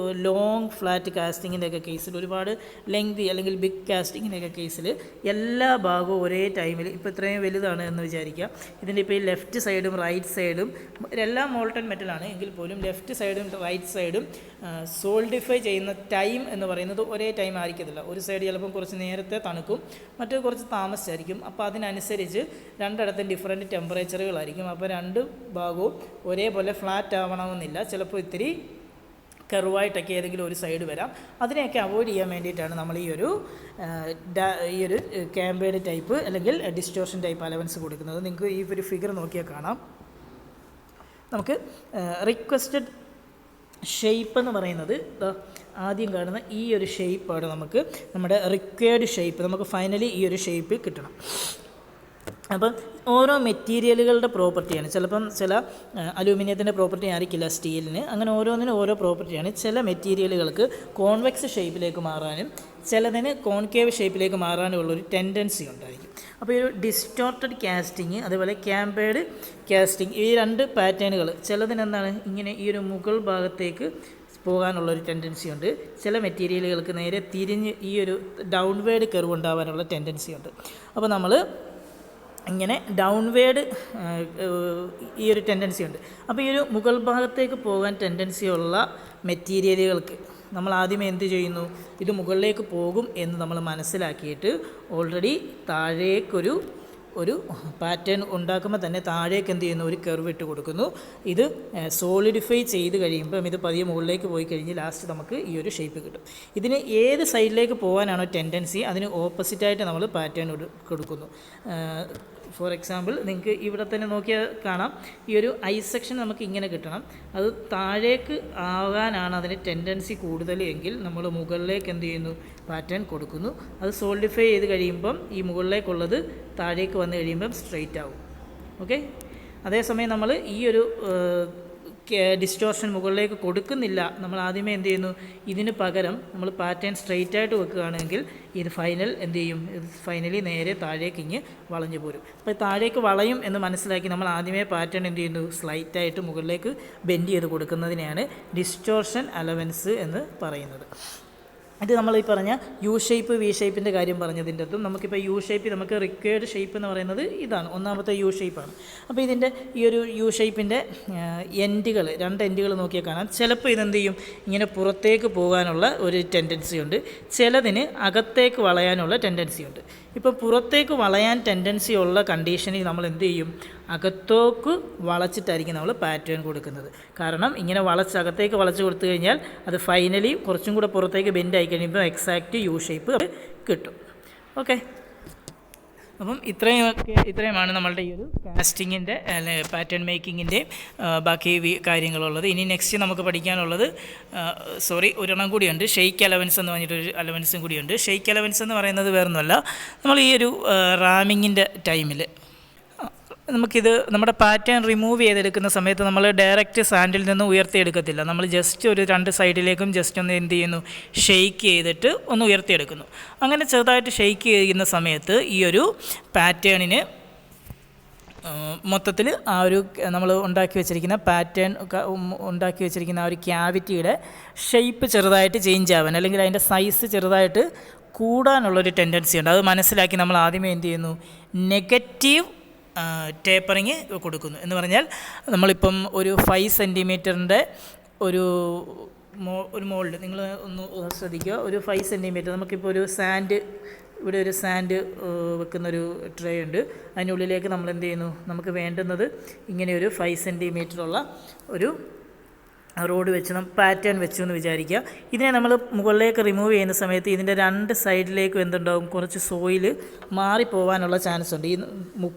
ലോങ് ഫ്ലാറ്റ് കാസ്റ്റിങ്ങിൻ്റെയൊക്കെ കേസിൽ, ഒരുപാട് ലെങ്തി അല്ലെങ്കിൽ ബിഗ് കാസ്റ്റിങ്ങിൻ്റെയൊക്കെ കേസിൽ എല്ലാ ഭാഗവും ഒരേ ടൈമിൽ ഇപ്പോൾ ഇത്രയും വലുതാണ് എന്ന് വിചാരിക്കുക. ഇതിൻ്റെ ഇപ്പോൾ ഈ ലെഫ്റ്റ് സൈഡും റൈറ്റ് സൈഡും എല്ലാം മോൾട്ടൺ മെറ്റലാണ് എങ്കിൽ പോലും ലെഫ്റ്റ് സൈഡും റൈറ്റ് സൈഡും സോൾഡിഫൈ ചെയ്യുന്ന ടൈം എന്ന് പറയുന്നത് ഒരേ ടൈം ആയിരിക്കത്തില്ല. ഒരു സൈഡ് ചിലപ്പം കുറച്ച് നേരത്തെ തണുക്കും, മറ്റൊരു കുറച്ച് താമസിച്ചായിരിക്കും. അപ്പോൾ അതിനനുസരിച്ച് രണ്ടിടത്തും ഡിഫറൻറ്റ് ടെമ്പറേച്ചറുകളായിരിക്കും. അപ്പോൾ രണ്ട് ഭാഗവും ഒരേപോലെ ഫ്ലാറ്റ് ആവണമെന്നില്ല, ചിലപ്പോൾ ഇത്തിരി കർവായിട്ടൊക്കെ ഏതെങ്കിലും ഒരു സൈഡ് വരാം. അതിനെയൊക്കെ അവോയ്ഡ് ചെയ്യാൻ വേണ്ടിയിട്ടാണ് നമ്മൾ ഈ ഒരു ക്യാമ്പേഡ് ടൈപ്പ് അല്ലെങ്കിൽ ഡിസ്റ്റോർഷൻ ടൈപ്പ് അലവൻസ് കൊടുക്കുന്നത്. നിങ്ങൾക്ക് ഈ ഒരു ഫിഗർ നോക്കിയാൽ കാണാം. നമുക്ക് റിക്വസ്റ്റഡ് ഷേപ്പ് എന്ന് പറയുന്നത് ആദ്യം കാണുന്ന ഈ ഒരു ഷേപ്പാണ് നമുക്ക് നമ്മുടെ റിക്വയർഡ് ഷേപ്പ്. നമുക്ക് ഫൈനലി ഈ ഒരു ഷേപ്പ് കിട്ടണം. അപ്പം ഓരോ മെറ്റീരിയലുകളുടെ പ്രോപ്പർട്ടിയാണ്. ചിലപ്പം ചില അലൂമിനിയത്തിൻ്റെ പ്രോപ്പർട്ടി ആയിരിക്കില്ല സ്റ്റീലിന്, അങ്ങനെ ഓരോന്നിനും ഓരോ പ്രോപ്പർട്ടിയാണ്. ചില മെറ്റീരിയലുകൾക്ക് കോൺവെക്സ് ഷേപ്പിലേക്ക് മാറാനും ചിലതിന് കോൺകേവ് ഷേപ്പിലേക്ക് മാറാനും ഉള്ളൊരു ടെൻഡൻസി ഉണ്ടായിരിക്കും. അപ്പോൾ ഈ ഒരു ഡിസ്റ്റോർട്ടഡ് കാസ്റ്റിങ് അതുപോലെ ക്യാമ്പേഡ് കാസ്റ്റിങ്, ഈ രണ്ട് പാറ്റേണുകൾ ചിലതിനെന്താണ് ഇങ്ങനെ ഈ ഒരു മുകൾ ഭാഗത്തേക്ക് പോകാനുള്ളൊരു ടെൻഡൻസി ഉണ്ട്. ചില മെറ്റീരിയലുകൾക്ക് നേരെ തിരിഞ്ഞ് ഈ ഒരു ഡൗൺവേഡ് കർവ് ഉണ്ടാകാനുള്ള ടെൻഡൻസി ഉണ്ട്. അപ്പോൾ നമ്മൾ ഇങ്ങനെ ഡൗൺവേഡ് ഈ ഒരു ടെൻഡൻസി ഉണ്ട്. അപ്പോൾ ഈ ഒരു മുകൾ ഭാഗത്തേക്ക് പോകാൻ ടെൻഡൻസിയുള്ള മെറ്റീരിയലുകൾക്ക് നമ്മൾ ആദ്യമേ എന്ത് ചെയ്യുന്നു, ഇത് മുകളിലേക്ക് പോകും എന്ന് നമ്മൾ മനസ്സിലാക്കിയിട്ട് ഓൾറെഡി താഴേക്കൊരു പാറ്റേൺ ഉണ്ടാക്കുമ്പോൾ തന്നെ താഴേക്ക് എന്ത് ചെയ്യുന്നു, ഒരു കർവ് ഇട്ട് കൊടുക്കുന്നു. ഇത് സോളിഡിഫൈ ചെയ്ത് കഴിയുമ്പം ഇത് പതിയെ മുകളിലേക്ക് പോയി കഴിഞ്ഞ് ലാസ്റ്റ് നമുക്ക് ഈ ഒരു ഷേപ്പ് കിട്ടും. ഇതിന് ഏത് സൈഡിലേക്ക് പോകാനാണോ ടെൻഡൻസി അതിന് ഓപ്പോസിറ്റായിട്ട് നമ്മൾ പാറ്റേൺ കൊടുക്കുന്നു. ഫോർ എക്സാമ്പിൾ നിങ്ങൾക്ക് ഇവിടെ തന്നെ നോക്കിയാൽ കാണാം, ഈ ഒരു ഐ സെക്ഷൻ നമുക്ക് ഇങ്ങനെ കിട്ടണം. അത് താഴേക്ക് ആകാനാണ് അതിന് ടെൻഡൻസി കൂടുതൽ എങ്കിൽ നമ്മൾ മുകളിലേക്ക് എന്ത് ചെയ്യുന്നു, പാറ്റേൺ കൊടുക്കുന്നു. അത് സോൾഡിഫൈ ചെയ്ത് കഴിയുമ്പം ഈ മുകളിലേക്കുള്ളത് താഴേക്ക് വന്നു കഴിയുമ്പം സ്ട്രെയിറ്റ് ആവും. ഓക്കെ. അതേസമയം നമ്മൾ ഈ ഒരു ഡിസ്റ്റോർഷൻ മുകളിലേക്ക് കൊടുക്കുന്നില്ല, നമ്മൾ ആദ്യമേ എന്ത് ചെയ്യുന്നു, ഇതിന് പകരം നമ്മൾ പാറ്റേൺ സ്ട്രെയിറ്റ് ആയിട്ട് വെക്കുകയാണെങ്കിൽ ഇത് എന്ത് ചെയ്യും, ഫൈനലി നേരെ താഴേക്ക് ഇങ്ങ് വളഞ്ഞു പോരും. അപ്പോൾ താഴേക്ക് വളയും എന്ന് മനസ്സിലാക്കി നമ്മൾ ആദ്യമേ പാറ്റേൺ എന്ത് ചെയ്യുന്നു, സ്ലൈറ്റായിട്ട് മുകളിലേക്ക് ബെൻഡ് ചെയ്ത് കൊടുക്കുന്നതിനെയാണ് ഡിസ്റ്റോർഷൻ അലവൻസ് എന്ന് പറയുന്നത്. ഇത് നമ്മൾ ഈ പറഞ്ഞ യു ഷേപ്പ് വി ഷേപ്പിൻ്റെ കാര്യം പറഞ്ഞതിൻ്റെ അടുത്തും നമുക്കിപ്പോൾ യു ഷേപ്പ് നമുക്ക് റിക്വയർഡ് ഷേപ്പ് എന്ന് പറയുന്നത് ഇതാണ്, ഒന്നാമത്തെ യു ഷേപ്പാണ്. അപ്പോൾ ഇതിൻ്റെ ഈ ഒരു യു ഷേപ്പിൻ്റെ രണ്ട് എൻഡുകൾ നോക്കിയാൽ കാണാം. ചിലപ്പോൾ ഇതെന്ത് ചെയ്യും, ഇങ്ങനെ പുറത്തേക്ക് പോകാനുള്ള ഒരു ടെൻഡൻസി ഉണ്ട്, ചിലതിന് അകത്തേക്ക് വളയാനുള്ള ടെൻഡൻസി ഉണ്ട്. ഇപ്പോൾ പുറത്തേക്ക് വളയാൻ ടെൻഡൻസി ഉള്ള കണ്ടീഷനിൽ നമ്മൾ എന്ത് ചെയ്യും, അകത്തോക്ക് വളച്ചിട്ടായിരിക്കും നമ്മൾ പാറ്റേൺ കൊടുക്കുന്നത്. കാരണം ഇങ്ങനെ അകത്തേക്ക് വളച്ച് കൊടുത്തു കഴിഞ്ഞാൽ അത് ഫൈനലി കുറച്ചും കൂടെ പുറത്തേക്ക് ബെൻഡ് ആയി കഴിയുമ്പോൾ എക്സാക്റ്റ് യു ഷേപ്പ് കിട്ടും. ഓക്കെ. അപ്പം ഇത്രയുമാണ് നമ്മളുടെ ഈ ഒരു കാസ്റ്റിങ്ങിൻ്റെ പാറ്റേൺ മേക്കിങ്ങിൻ്റെ ബാക്കി കാര്യങ്ങളുള്ളത്. ഇനി നെക്സ്റ്റ് നമുക്ക് പഠിക്കാനുള്ളത് ഒരെണ്ണം കൂടിയുണ്ട്, ഷെയ്ക്ക് അലവൻസ് എന്ന് പറഞ്ഞിട്ടൊരു അലവൻസും കൂടിയുണ്ട്. ഷെയ്ക്ക് അലവൻസ് എന്ന് പറയുന്നത് വേറൊന്നുമല്ല, നമ്മൾ ഈ ഒരു റാമിങ്ങിൻ്റെ ടൈമിൽ നമുക്കിത് നമ്മുടെ പാറ്റേൺ റിമൂവ് ചെയ്തെടുക്കുന്ന സമയത്ത് നമ്മൾ ഡയറക്റ്റ് സാൻഡിൽ നിന്ന് ഉയർത്തിയെടുക്കത്തില്ല. നമ്മൾ ജസ്റ്റ് ഒരു 2 സൈഡിലേക്കും ജസ്റ്റ് ഒന്ന് എന്ത് ചെയ്യുന്നു, ഷെയ്ക്ക് ചെയ്തിട്ട് ഒന്ന് ഉയർത്തിയെടുക്കുന്നു. അങ്ങനെ ചെറുതായിട്ട് ഷെയ്ക്ക് ചെയ്യുന്ന സമയത്ത് ഈ ഒരു പാറ്റേണിന് മൊത്തത്തിൽ ആ ഒരു നമ്മൾ ഉണ്ടാക്കി വെച്ചിരിക്കുന്ന ആ ഒരു ക്യാവിറ്റിയുടെ ഷേപ്പ് ചെറുതായിട്ട് ചേഞ്ച് ആവാൻ, അല്ലെങ്കിൽ അതിൻ്റെ സൈസ് ചെറുതായിട്ട് കൂടാനുള്ളൊരു ടെൻഡൻസി ഉണ്ട്. അത് മനസ്സിലാക്കി നമ്മൾ ആദ്യമേ എന്ത് ചെയ്യുന്നു, നെഗറ്റീവ് ടേപ്പറിങ് കൊടുക്കുന്നു. എന്ന് പറഞ്ഞാൽ നമ്മളിപ്പം ഒരു 5 സെൻറ്റിമീറ്ററിൻ്റെ ഒരു മോൾഡ് നിങ്ങൾ ഒന്ന് ശ്രദ്ധിക്കുക. ഒരു 5 സെൻറ്റിമീറ്റർ നമുക്കിപ്പോൾ ഇവിടെ ഒരു സാൻഡ് വെക്കുന്നൊരു ട്രേ ഉണ്ട്. അതിനുള്ളിലേക്ക് നമ്മൾ എന്ത് ചെയ്യുന്നു, നമുക്ക് വേണ്ടുന്നത് ഇങ്ങനെ ഒരു 5 സെൻറ്റിമീറ്ററുള്ള ഒരു റോഡ് വെച്ച് പാറ്റേൺ വെച്ചു എന്ന് വിചാരിക്കുക. ഇതിനെ നമ്മൾ മുകളിലേക്ക് റിമൂവ് ചെയ്യുന്ന സമയത്ത് ഇതിൻ്റെ 2 സൈഡിലേക്കും എന്തുണ്ടാവും, കുറച്ച് സോയിൽ മാറിപ്പോവാനുള്ള ചാൻസ് ഉണ്ട് ഈ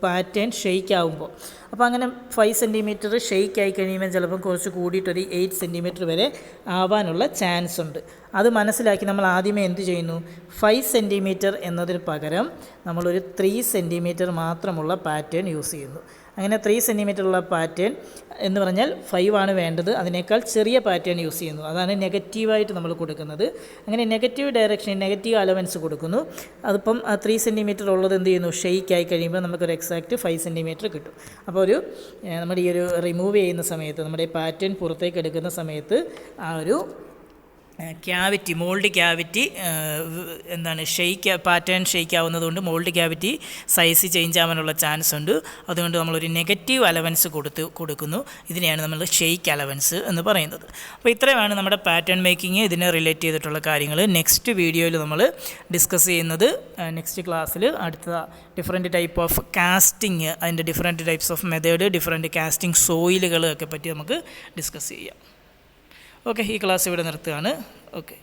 പാറ്റേൺ ഷെയ്ക്ക് ആകുമ്പോൾ. അപ്പോൾ അങ്ങനെ 5 സെൻറ്റിമീറ്റർ ഷെയ്ക്ക് ആയി കഴിയുമ്പോൾ ചിലപ്പം കുറച്ച് കൂടിയിട്ടൊരു 8 സെൻറ്റിമീറ്റർ വരെ ആവാനുള്ള ചാൻസ് ഉണ്ട്. അത് മനസ്സിലാക്കി നമ്മൾ ആദ്യമേ എന്ത് ചെയ്യുന്നു, 5 സെൻറ്റിമീറ്റർ എന്നതിന് പകരം നമ്മളൊരു 3 സെൻറ്റിമീറ്റർ മാത്രമുള്ള പാറ്റേൺ യൂസ് ചെയ്യുന്നു. അങ്ങനെ 3 സെൻറ്റിമീറ്ററുള്ള പാറ്റേൺ എന്ന് പറഞ്ഞാൽ 5 ആണ് വേണ്ടത്, അതിനേക്കാൾ ചെറിയ പാറ്റേൺ യൂസ് ചെയ്യുന്നു. അതാണ് നെഗറ്റീവായിട്ട് നമ്മൾ കൊടുക്കുന്നത്. അങ്ങനെ നെഗറ്റീവ് ഡയറക്ഷനിൽ നെഗറ്റീവ് അലവൻസ് കൊടുക്കുന്നു. അതിപ്പം 3 സെൻറ്റിമീറ്റർ ഉള്ളത് എന്ത് ചെയ്യുന്നു, ഷെയ്ക്ക് ആയി കഴിയുമ്പോൾ നമുക്കൊരു എക്സാക്റ്റ് 5 സെൻറ്റിമീറ്റർ കിട്ടും. അപ്പോൾ നമ്മുടെ ഈ ഒരു റിമൂവ് ചെയ്യുന്ന സമയത്ത്, നമ്മുടെ ഈ പാറ്റേൺ പുറത്തേക്ക് എടുക്കുന്ന സമയത്ത് ആ ഒരു cavity, mould cavity pattern shake ആവുന്നതുകൊണ്ട് മോൾഡ് ക്യാവിറ്റി സൈസ് ചേഞ്ച് ആവാനുള്ള ചാൻസ് ഉണ്ട്. അതുകൊണ്ട് നമ്മളൊരു നെഗറ്റീവ് അലവൻസ് കൊടുക്കുന്നു. ഇതിനെയാണ് നമ്മൾ ഷെയ്ക്ക് അലവൻസ് എന്ന് പറയുന്നത്. അപ്പോൾ ഇത്രയുമാണ് നമ്മുടെ പാറ്റേൺ മേക്കിങ്, ഇതിനെ റിലേറ്റ് ചെയ്തിട്ടുള്ള കാര്യങ്ങൾ. നെക്സ്റ്റ് വീഡിയോയിൽ നമ്മൾ ഡിസ്കസ് ചെയ്യുന്നത്, നെക്സ്റ്റ് ക്ലാസ്സിൽ അടുത്ത ഡിഫറെൻറ്റ് ടൈപ്പ് ഓഫ് കാസ്റ്റിങ്, അതിൻ്റെ different types of method, different casting സോയിലുകളൊക്കെ പറ്റി നമുക്ക് ഡിസ്കസ് ചെയ്യാം. ഓക്കെ, ഈ ക്ലാസ് ഇവിടെ നിർത്തുകയാണ്. ഓക്കെ.